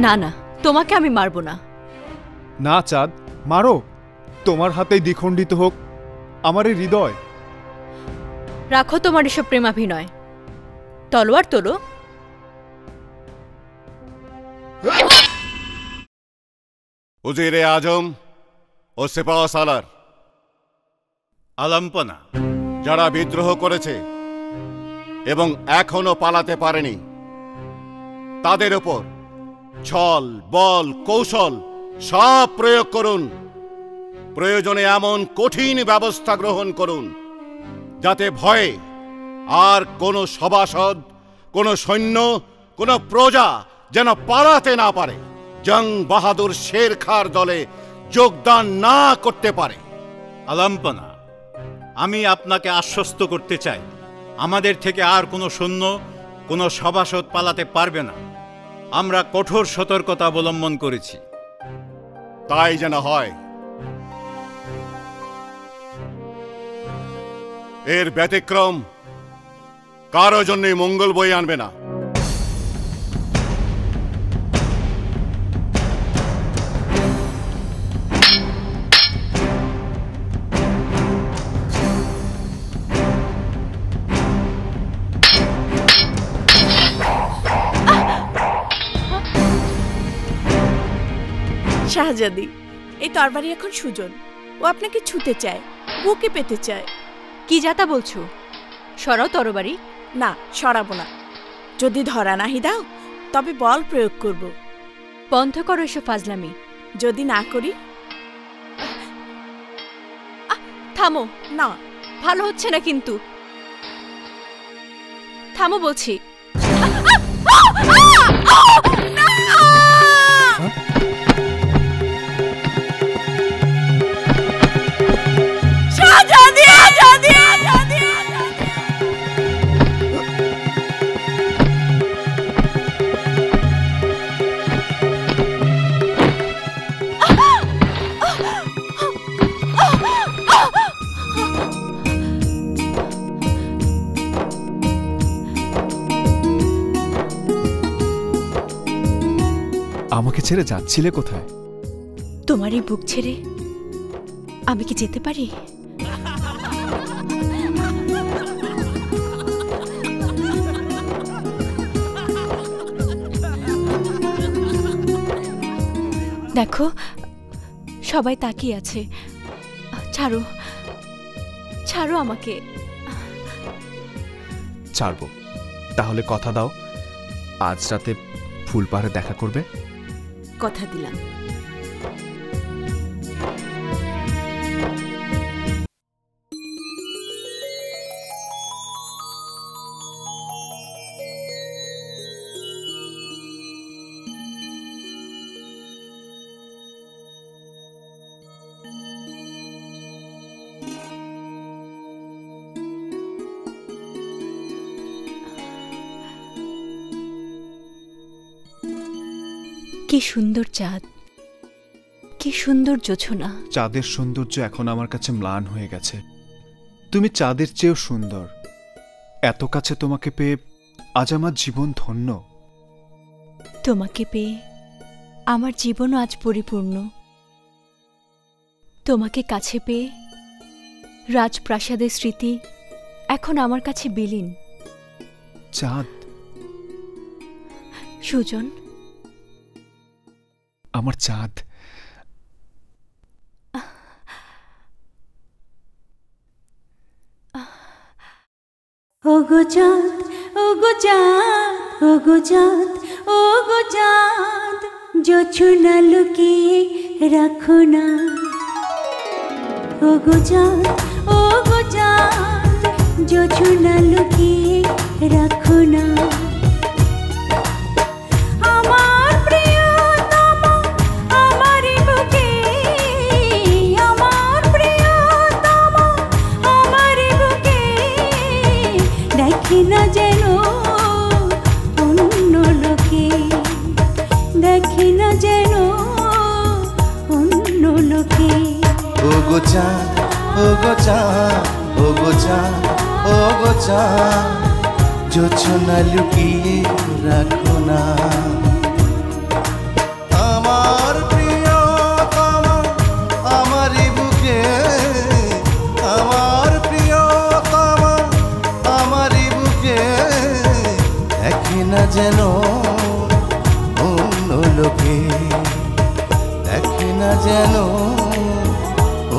না না, তোমাকে আমি মারব না। না চাঁদ, মারো, তোমার হাতেই দ্বিখণ্ডিত হোক আমার এই হৃদয়। রাখো তোমার এসব প্রেমাভিনয়, তলোয়ার তোলো। উজিরে আজম ও সেপাহ সালার আলাম্পনা যারা বিদ্রোহ করেছে এবং এখনো পালাতে পারেনি, তাদের ওপর ছল, বল, কৌশল সব প্রয়োগ করুন। প্রয়োজনে এমন কঠিন ব্যবস্থা গ্রহণ করুন যাতে ভয়ে আর কোনো সভাসদ, কোনো সৈন্য, কোনো প্রজা যেন পালাতে না পারে, জং বাহাদুর শের খাঁর দলে যোগদান না করতে পারে। আলাম্পনা, আমি আপনাকে আশ্বস্ত করতে চাই, আমাদের থেকে আর কোনো সৈন্য, কোনো সভাসদ পালাতে পারবে না। আমরা কঠোর সতর্কতা অবলম্বন করেছি। তাই যেন হয়। এর ব্যতিক্রম কারো জন্যই মঙ্গল বয়ে আনবে না। শাহজাদি, এই তরবারি এখন সুজন। ও আপনাকে ছুতে চায়, বুকে পেতে চায়। কি যাতা বলছো? সরাও তরবারি। না, সরাবো না। যদি ধরা নাহি দাও তবে বল প্রয়োগ করব। বন্ধ করো এসব ফাজলামি। যদি না করি? থামো। না, ভালো হচ্ছে না কিন্তু। থামো বলছি। আমাকে ছেড়ে যাচ্ছিলে কোথায়? তোমার এই বুক ছেড়ে আমি কি যেতে পারি? দেখো, সবাই তাকিয়ে আছে। ছাড়ো, ছাড়ো আমাকে। ছাড়বো। তাহলে কথা দাও, আজ রাতে ফুলপাড়ে দেখা করবে। কথা দিলাম। কি সুন্দর চাঁদ, কি সুন্দর জোছনা। চাঁদের সৌন্দর্য এখন আমার কাছে ম্লান হয়ে গেছে। তুমি চাঁদের চেয়েও সুন্দর। এত কাছে তোমাকে পেয়ে আজ আমার জীবন ধন্য। তোমাকে পেয়ে আমার জীবনও আজ পরিপূর্ণ। তোমাকে কাছে পেয়ে রাজপ্রাসাদের স্মৃতি এখন আমার কাছে বিলীন। চাঁদ, সুজন, আমার চাঁদ। ওগো চাঁদ, ওগো চাঁদ, ওগো চাঁদ, ওগো চাঁদ, জোছনা লুকিয়ে রাখো না। ওগো চাঁদ, ওগো চাঁদ, জোছনা লুকিয়ে রাখো না। আমার প্রিয়তম আমারই বুকে, আমার প্রিয়তম আমারই বুকে, দেখি না যেন অন্য লোকে, দেখি না যেন অন্য লোকে। ওগো চাঁদ, ওগো চাঁদ, ওগো চাঁদ, ওগো চাঁদ, জোছনা লুকিয়ে রাখো না। আমার প্রিয়তম আমারই বুকে, আমার প্রিয়তম আমারই বুকে, দেখি না যেন অন্য লোকে, দেখি না যেন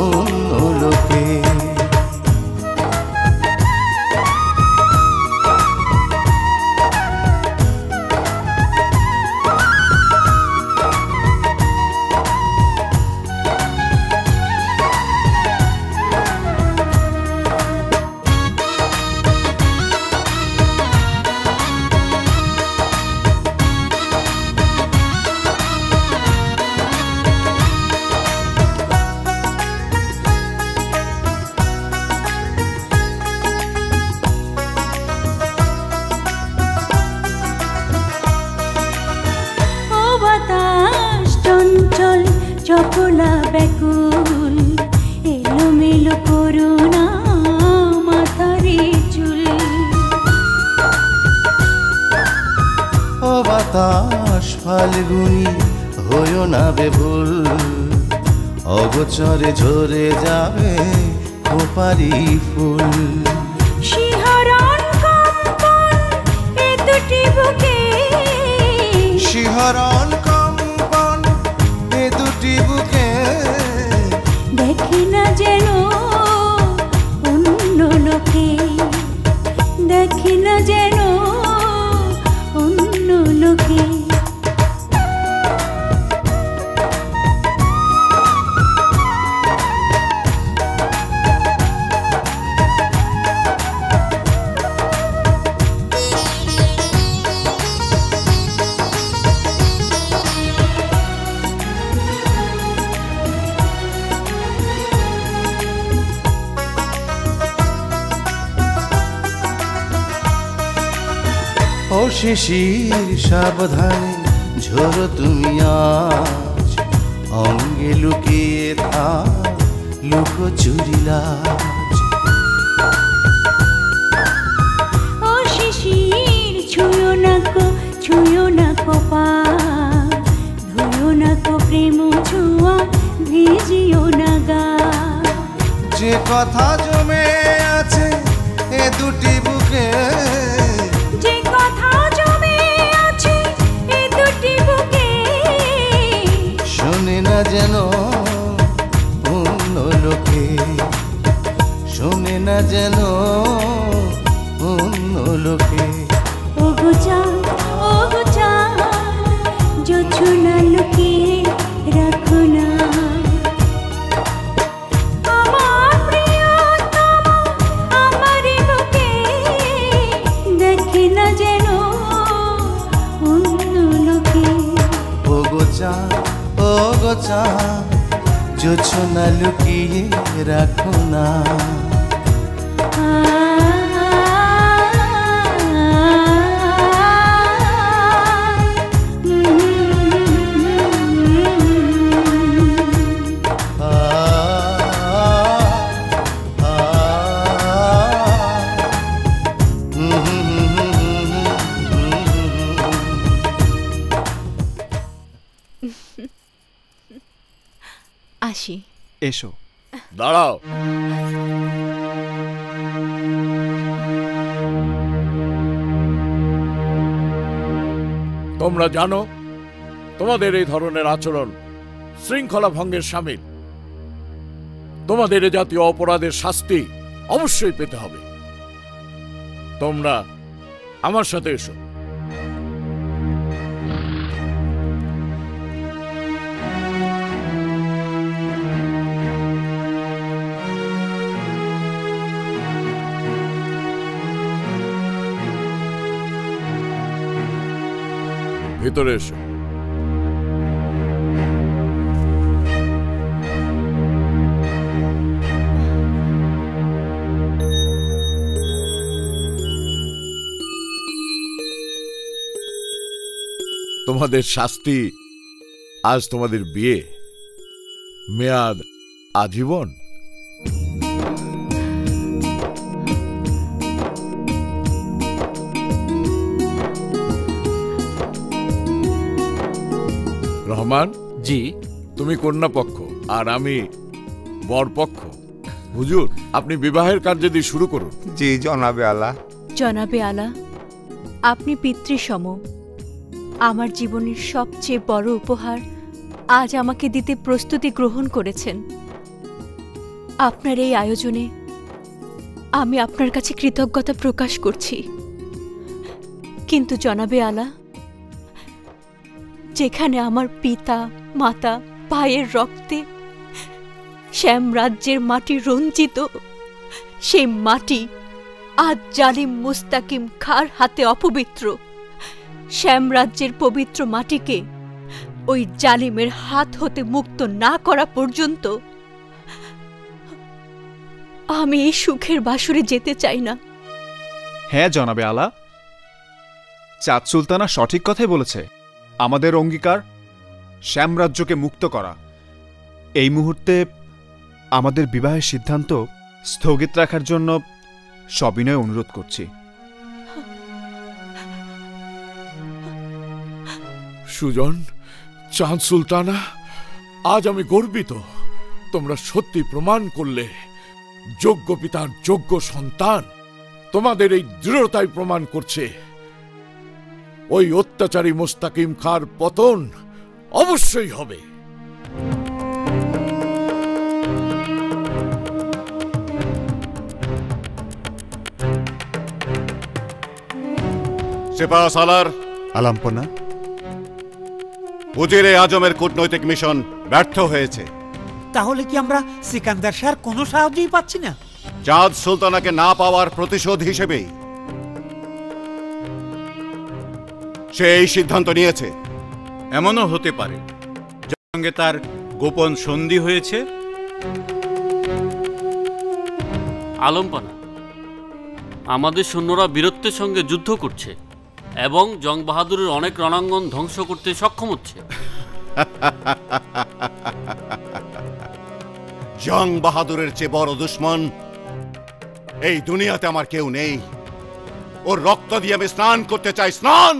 অন্য লোকে। চপলা ব্যাকুল এলোমেলো করুণা মাথারে চুল। ও বাতাস ফাল্গুনি হইও না বেভুল, অগোচরে ঝরে যাবে খোপারি ফুল। শিহরণ কম্পন এ দুটি বুকে, শিহরণ কম্পন এ দুটি বুকে, দেখি না যেন অন্য লোকে, দেখি না যেন অন্য লোকে। ও শিশির সাবধানে ঝোরো তুমি আজ, অঙ্গে লুকিয়ে থাক লুকোচুরি লাজ। ও শিশির ছুঁয়ো না কো পা, ধুয়ো না কো প্রেম ছোঁয়া, ভিজিও না গা। যে কথা জমে আছে এ দুটি বুকে, যে কথা জমে আছে এ দুটি বুকে, শোনে না যেন অন্য লোকে, শোনে না যেন অন্য লোকে। ও গো চাঁদ, ও গো চাঁদ, জোছনা লুকিয়ে রাখো না। আমার প্রিয়তম আমারই বুকে, দেখে না যেন অন্য লোকে। ও গো চাঁদ, ও গো চাঁদ, জোছনা লুকিয়ে রাখো না। আসি। এসো। দাঁড়াও। তোমরা জানো তোমাদের এই ধরনের আচরণ শৃঙ্খলা ভঙ্গের শামিল। তোমাদের এ জাতীয় অপরাধের শাস্তি অবশ্যই পেতে হবে। তোমরা আমার সাথে এসো। ভিতরে এসো। তোমাদের শাস্তি আজ তোমাদের বিয়ে, মেয়াদ আজীবন। রহমান, জি। তুমি কন্যা পক্ষ আর আমি বর পক্ষ। হুজুর, আপনি বিবাহের কার্য দিয়ে শুরু করুন। জি জনাবে আলা। জনাবে আলা, আপনি পিতৃসম। আমার জীবনের সবচেয়ে বড় উপহার আজ আমাকে দিতে প্রস্তুতি গ্রহণ করেছেন। আপনার এই আয়োজনে আমি আপনার কাছে কৃতজ্ঞতা প্রকাশ করছি। কিন্তু জনাবে আলা, যেখানে আমার পিতা মাতা ভাইয়ের রক্তে শ্যাম রাজ্যের মাটি রঞ্জিত, সেই মাটি আজ জালিম মুস্তাকিম খার হাতে অপবিত্র। শ্যাম রাজ্যের পবিত্র মাটিকে ওই জালিমের হাত হতে মুক্ত না করা পর্যন্ত আমি এই সুখের বাসরে যেতে চাই না। হ্যাঁ জনাবে আলা, চাঁদ সুলতানা সঠিক কথাই বলেছে। আমাদের অঙ্গীকার শ্যামরাজ্যকে মুক্ত করা, এই মুহূর্তে আমাদের বিবাহের সিদ্ধান্ত স্থগিত রাখার জন্য সবিনয় অনুরোধ করছি। সুজন, চাঁদ সুলতানা, আজ আমি গর্বিত। তোমরা সত্যি প্রমাণ করলে যোগ্য পিতার যোগ্য সন্তান। তোমাদের এই দৃঢ়তাই প্রমাণ করছে ওই অত্যাচারী মোস্তাকিম খাঁর পতন অবশ্যই হবে। সেপা সালার আলাম্পনা, উজিরে আজমের কূটনৈতিক মিশন ব্যর্থ হয়েছে। তাহলে কি আমরা সিকান্দার শাহর কোনো সাহায্যই পাচ্ছি না? চাঁদ সুলতানাকে না পাওয়ার প্রতিশোধ হিসেবেই সে এই সিদ্ধান্ত নিয়েছে। এমনও হতে পারে যার সঙ্গে তার গোপন সন্ধি হয়েছে। আলম্পনা, আমাদের সৈন্যরা বীরত্বের সঙ্গে যুদ্ধ করছে এবং জং বাহাদুরের অনেক রণাঙ্গন ধ্বংস করতে সক্ষম হচ্ছে। জং বাহাদুরের চেয়ে বড় দুশ্মন এই দুনিয়াতে আমার কেউ নেই। ওর রক্ত দিয়ে আমি স্নান করতে চাই, স্নান।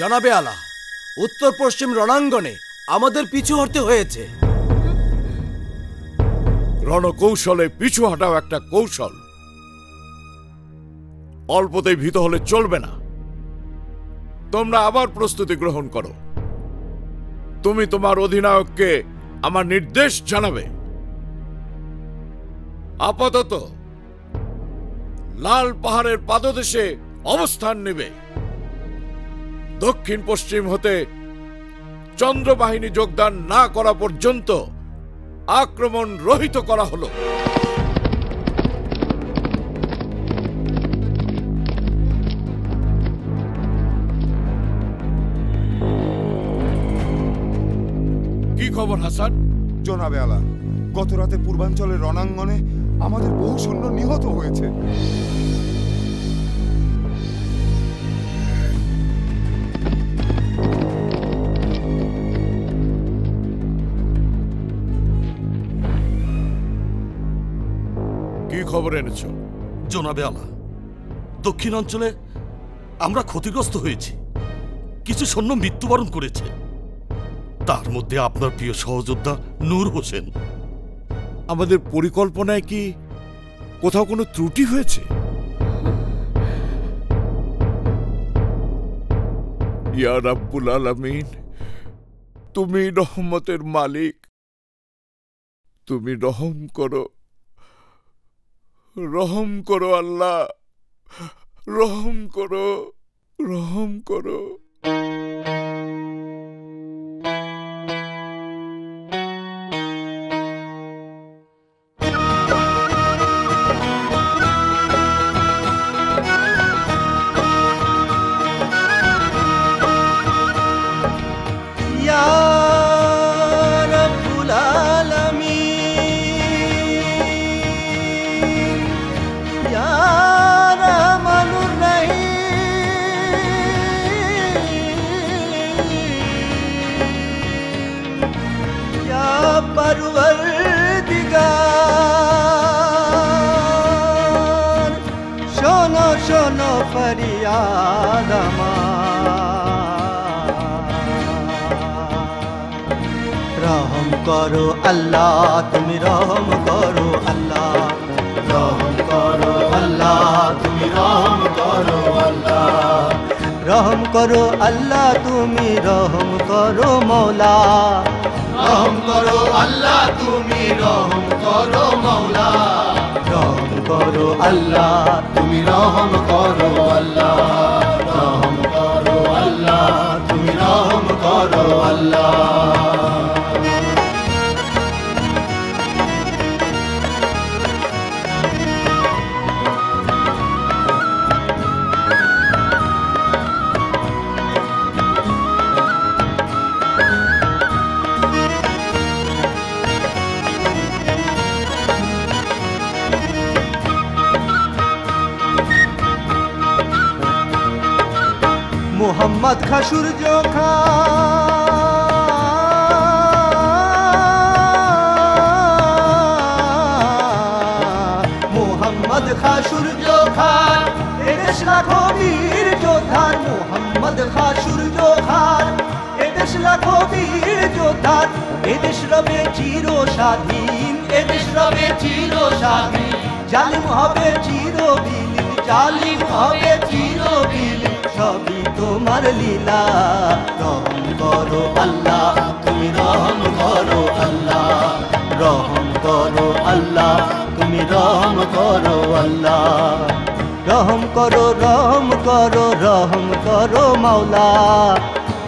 জনাবে আলা, উত্তর পশ্চিম রণাঙ্গনে আমাদের পিছু হটতে হয়েছে। রণকৌশলে পিছু হটাও একটা কৌশল। অল্পতেই ভীত হলে চলবে না। তোমরা আবার প্রস্তুতি গ্রহণ করো। তুমি তোমার অধিনায়ককে আমার নির্দেশ জানাবে। আপাতত লাল পাহাড়ের পাদদেশে অবস্থান নেবে। দক্ষিণ পশ্চিম হতে চন্দ্রবাহিনী যোগদান না করা পর্যন্ত আক্রমণ রহিত করা হলো। কি খবর হাসান? জনাবে আলা, গত রাতে পূর্বাঞ্চলের রণাঙ্গনে আমাদের বহু সৈন্য নিহত হয়েছে। কি খবর এনেছো? জনাবে আলা, দক্ষিণাঞ্চলে আমরা ক্ষতিগ্রস্ত হয়েছি। কিছু সৈন্য মৃত্যুবরণ করেছে, তার মধ্যে আপনার প্রিয় সহযোদ্ধা নূর হোসেন। আমাদের পরিকল্পনায় কি কোথাও কোনো ত্রুটি হয়েছে? ইয়া রাব্বুল আলামিন, তুমি রহমতের মালিক, তুমি রহম করো, রহম করো আল্লাহ, রহম করো, রহম করো। শোনো শোনো ফরিয়াদ রহম করো আল্লাহ, তুমি রহম করো আল্লাহ, রহম করো আল্লাহ, তুমি রহম করো আল্লাহ, রহম করো আল্লাহ, তুমি রহম করো মৌলা, রহম করো আল্লাহ, তুমি রহম করো মৌলা, রহম করো আল্লাহ, তুমি রহম করো আল্লাহ, রহম করো আল্লাহ, তুমি রহম করো আল্লাহ। মোহাম্মদ খা সূর্য খা মোহাম্মদ খা সূর্য খান এদেশ লাখো বীর যোদ্ধার মোহাম্মদ খা সূর্য খান এদেশ লাখো বীর যোদ্ধার এদেশ রবে চির স্বাধীন এদেশ রবে চির স্বাধীন জালিম হবে চিরবিলীন জালিম হবে চিরবিলীন সবই তোমার লীলা রহম করো আল্লাহ তুমি রহম করো আল্লাহ রহম করো আল্লাহ তুমি রহম করো আল্লাহ রহম করো রহম করো রহম করো মাওলা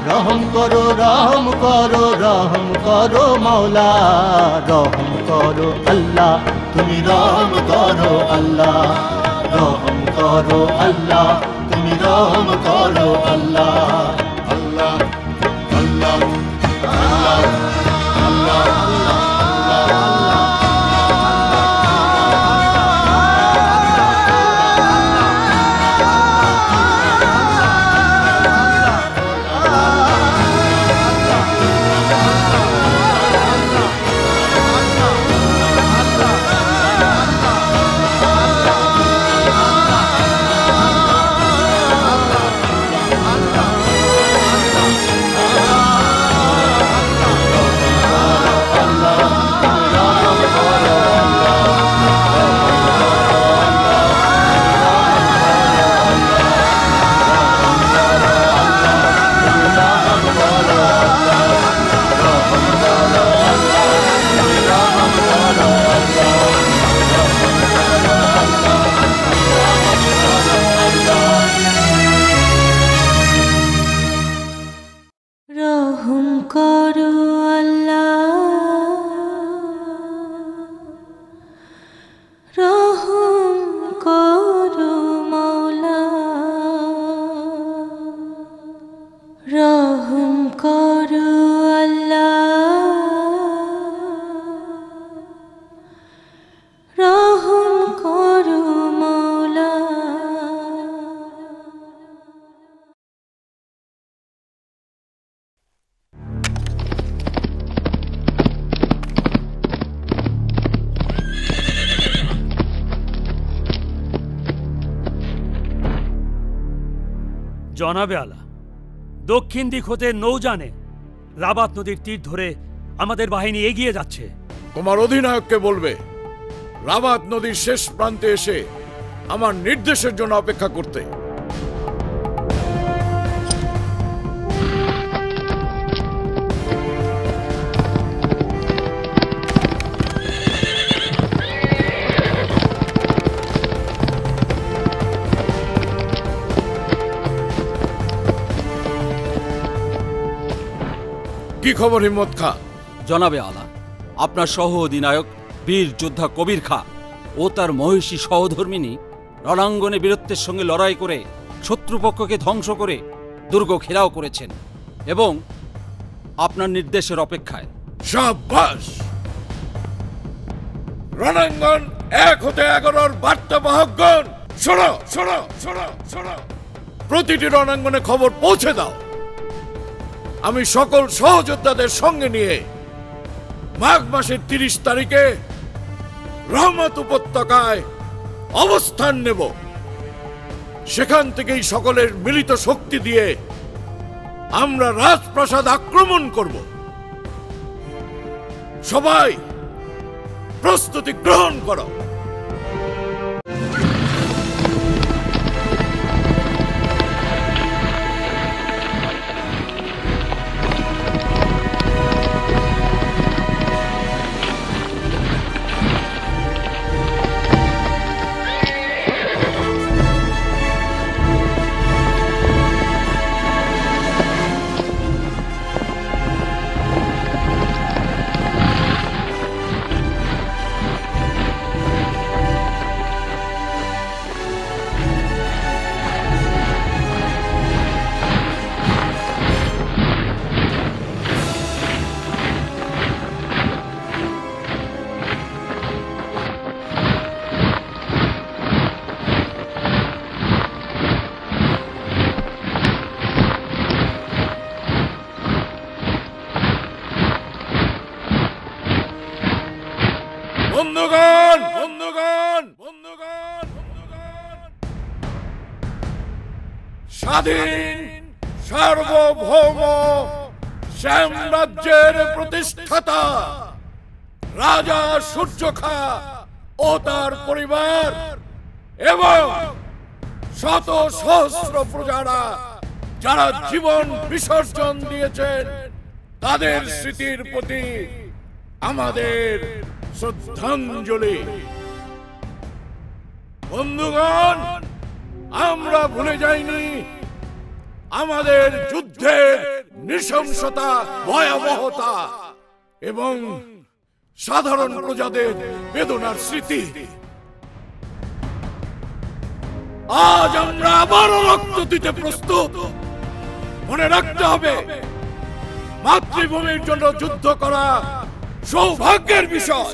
রহম করো রহম করো রহম করো মাওলা রহম করো আল্লাহ তুমি রহম করো আল্লাহ রহম করো আল্লাহ তুমি রহম করো আল্লাহ আল্লাহ আল্লাহ আল্লাহ আল্লাহ রহম করো আল্লাহ রহম করো মাওলা রহম করো আল্লাহ রহম করো মাওলা জনাবে আলা দক্ষিণ দিক হতে নৌজানে রাবাত নদীর তীর ধরে আমাদের বাহিনী এগিয়ে যাচ্ছে। তোমার অধিনায়ককে বলবে রাবাত নদীর শেষ প্রান্তে এসে আমার নির্দেশের জন্য অপেক্ষা করতে। কি খবর হিম্মত খা? জনাবে আলা, আপনার সহ অধিনায়ক বীর যোদ্ধা কবির খা ও তার মহিষী সহধর্মিনী রণাঙ্গনে বীরত্বের সঙ্গে লড়াই করে শত্রুপক্ষকে ধ্বংস করে দুর্গ ঘেরাও করেছেন এবং আপনার নির্দেশের অপেক্ষায়। শাবাশ! রণাঙ্গন 1 হতে 11 বার্তাবাহকগণ শোনো শোনো শোনো শোনো, প্রতিটি রণাঙ্গনে খবর পৌঁছে দাও। আমি সকল সহযোদ্ধাদের সঙ্গে নিয়ে মাঘ মাসের 30 তারিখে রহমত উপত্যকায় অবস্থান নেব। সেখান থেকেই সকলের মিলিত শক্তি দিয়ে আমরা রাজপ্রাসাদ আক্রমণ করব। সবাই প্রস্তুতি গ্রহণ করো। স্বাধীন সার্বভৌম সাম্রাজ্যের প্রতিষ্ঠাতা রাজা সূর্যখা ও তার পরিবার এবং শত সহস্র প্রজারা যারা জীবন বিসর্জন দিয়েছেন তাদের স্মৃতির প্রতি আমাদের শ্রদ্ধাঞ্জলি। বন্ধুগণ, আমরা ভুলে যাইনি আমাদের যুদ্ধের নৃশংসতা, ভয়াবহতা এবং সাধারণ প্রজাদের বেদনার স্মৃতি। আজ আমরা আবারও রক্ত দিতে প্রস্তুত। মনে রাখতে হবে, মাতৃভূমির জন্য যুদ্ধ করা সৌভাগ্যের বিষয়।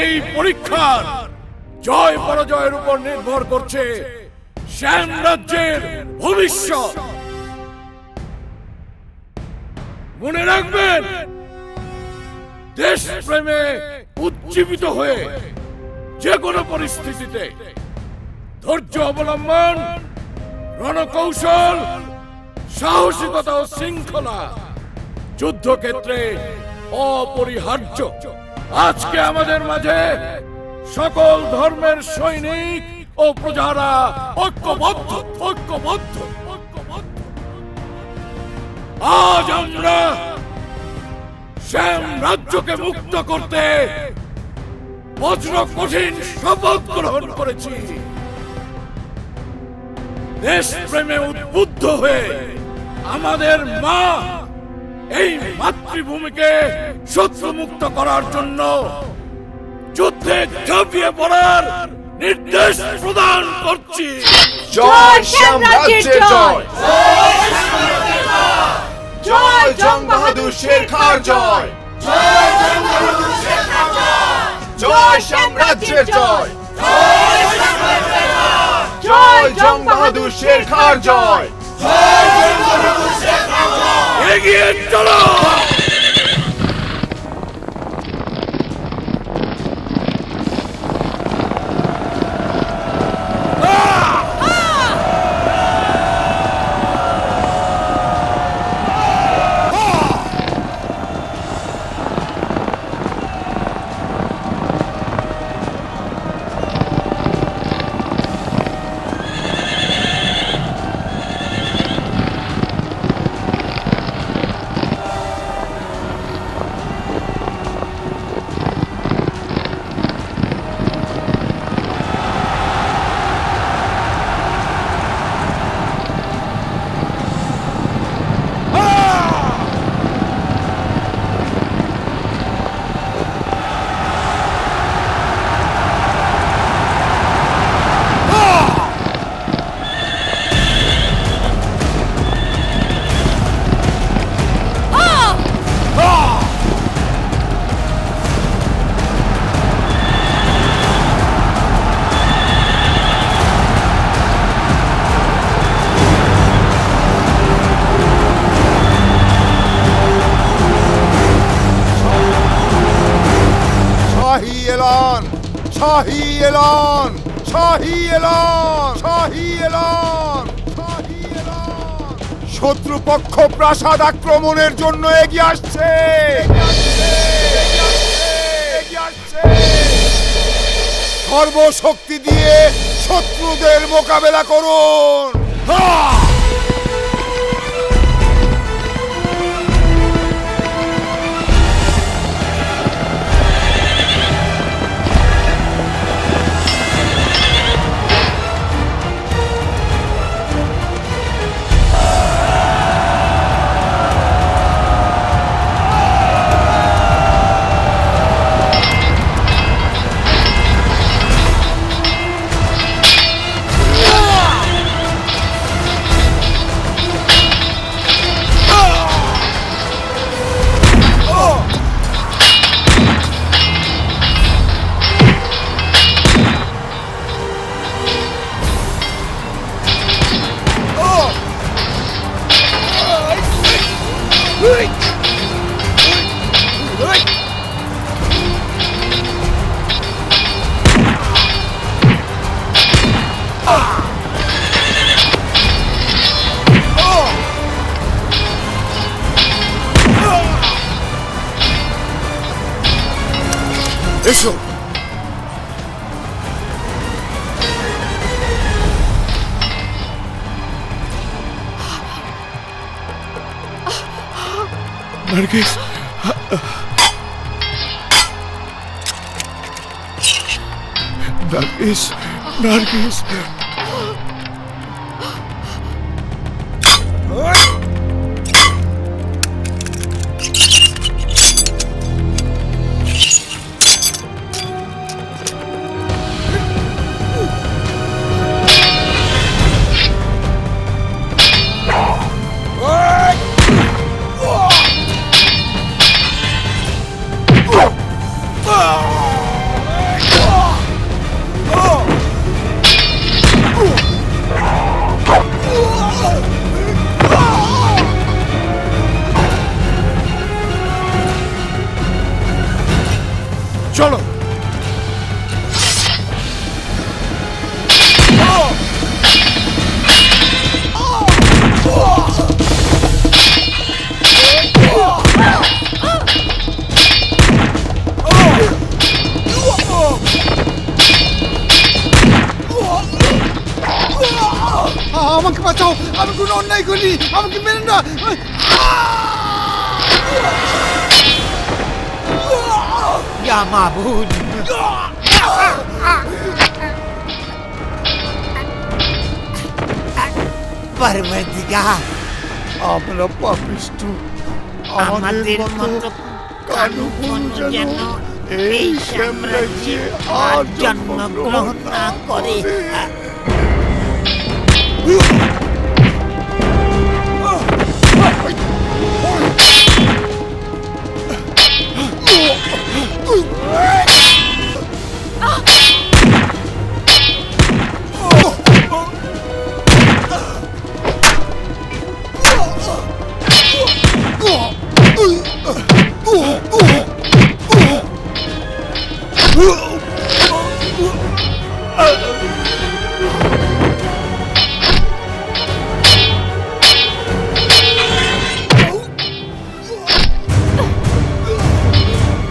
এই পরীক্ষার জয় পরাজয়ের উপর নির্ভর করছে সাম্রাজ্যের ভবিষ্যৎ। মনে রাখবেন, দেশপ্রেমে উজ্জীবিত হয়ে যে কোনো পরিস্থিতিতে ধৈর্য অবলম্বন, রণকৌশল, সাহসিকতা ও শৃঙ্খলা যুদ্ধক্ষেত্রে অপরিহার্য। আজকে আমাদের মাঝে সকল ধর্মের সৈনিক ও প্রজারা ঐক্যবদ্ধ। আজ আমরা সাম্রাজ্যকে মুক্ত করতে বজ্র কঠিন শপথ গ্রহণ করেছি। দেশপ্রেমে উদ্বুদ্ধ হয়ে আমাদের মা এই মাতৃভূমিকে শত্রুমুক্ত করার জন্য যুদ্ধে ঝাঁপিয়ে পড়ার নির্দেশ প্রদান করছি। জয় সাম্রাজ্যের জয়! জয় জং বাহাদুর শের খাঁর জয়! জয় সাম্রাজ্যের জয়! জয় জং বাহাদুর শের খাঁর জয়! এগিয়ে চলো! শাহী এলান! শাহী এলান! শাহী এলান! শত্রুপক্ষ প্রাসাদ আক্রমণের জন্য এগিয়ে আসছে! সর্বশক্তি দিয়ে শত্রুদের মোকাবেলা করুন! এসো। নার্গিস, নার্গিস, নার্গিস। চলো। আমাকে বাঁচাও, আমি কোনো অন্যায় করিনি, আমাকে মেরে না। ইয়া মাবুদ, পরবর্তীগার, আমরা পাপিষ্ঠ, আমাদের মতো কানুন যেন এই সাম্রাজ্যে আর জন্মগ্রহণ না করে।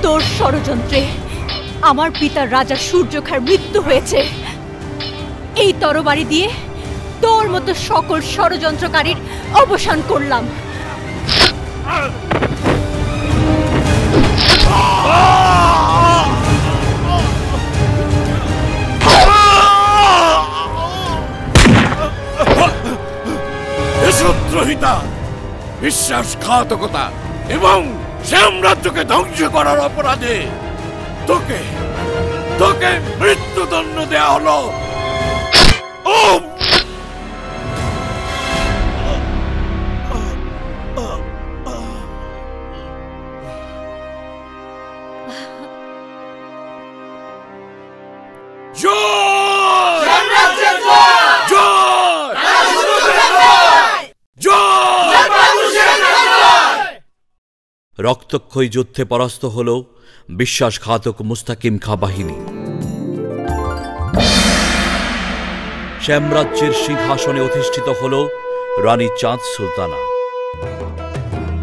তোর ষড়যন্ত্রে আমার পিতার রাজা সূর্যখার মৃত্যু হয়েছে। এই তরবারি দিয়ে তোর মতো সকল ষড়যন্ত্রকারীর অবসান করলাম। দেশদ্রোহিতা, বিশ্বাসঘাতকতা এবং সাম্রাজ্যকে ধ্বংস করার অপরাধে তোকে তোকে মৃত্যুদণ্ড দেয়া হলো। রক্তক্ষয়ী যুদ্ধে পরাস্ত হল বিশ্বাসঘাতক মুস্তাকিম খাঁ বাহিনী। শ্যামরাজ্যের সিংহাসনে অধিষ্ঠিত হল রানী চাঁদ সুলতানা।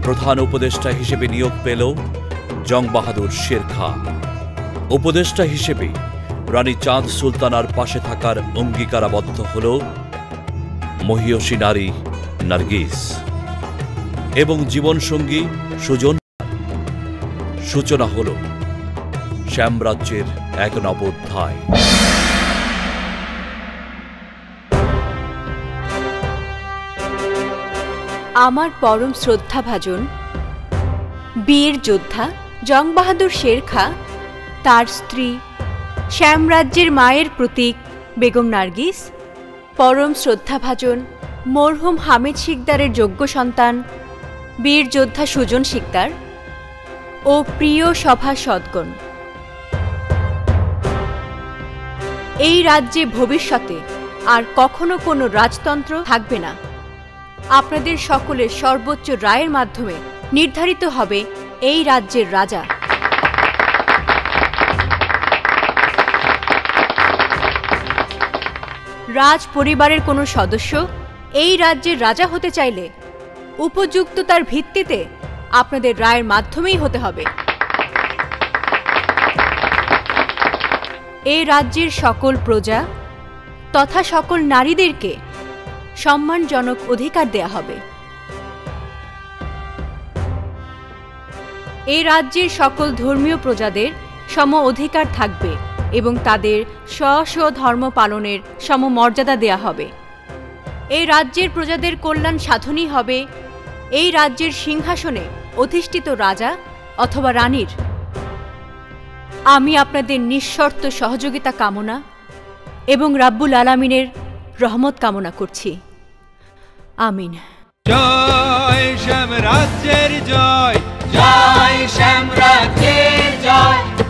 প্রধান উপদেষ্টা হিসেবে নিয়োগ পেল জং বাহাদুর শের খাঁ। উপদেষ্টা হিসেবে রানী চাঁদ সুলতানার পাশে থাকার অঙ্গীকারাবদ্ধ হল মহিয়সী নারী নার্গিস এবং জীবনসঙ্গী সুজন। সূচনা হল শ্যামরাজ্যের এক নবোধ্যায়। আমার পরম শ্রদ্ধাভাজন বীর যোদ্ধা জং বাহাদুর শের খাঁ, তার স্ত্রী শ্যামরাজ্যের মায়ের প্রতীক বেগম নার্গিস, পরম শ্রদ্ধাভাজন মরহুম হামিদ শিকদারের যোগ্য সন্তান বীর যোদ্ধা সুজন শিকদার ও প্রিয় সভাসদগণ, এই রাজ্যে ভবিষ্যতে আর কখনো কোনো রাজতন্ত্র থাকবে না। আপনাদের সকলের সর্বোচ্চ রায়ের মাধ্যমে নির্ধারিত হবে এই রাজ্যের রাজা। রাজ পরিবারের কোনো সদস্য এই রাজ্যের রাজা হতে চাইলে উপযুক্ততার ভিত্তিতে আপনাদের রায়ের মাধ্যমেই হতে হবে। এই রাজ্যের সকল প্রজা তথা সকল নারীদেরকে সম্মানজনক অধিকার দেয়া হবে। এই রাজ্যের সকল ধর্মীয় প্রজাদের সম অধিকার থাকবে এবং তাদের স্ব স্ব ধর্ম পালনের সমমর্যাদা দেয়া হবে। এই রাজ্যের প্রজাদের কল্যাণ সাধনই হবে এই রাজ্যের সিংহাসনে অধিষ্ঠিত রাজা অথবা রানীর। আমি আপনাদের নিঃশর্ত সহযোগিতা কামনা এবং রাব্বুল আলামিনের রহমত কামনা করছি। আমিন। জয় শ্যাম রাজ্যের জয়, জয় শ্যাম রাজ্যের জয়।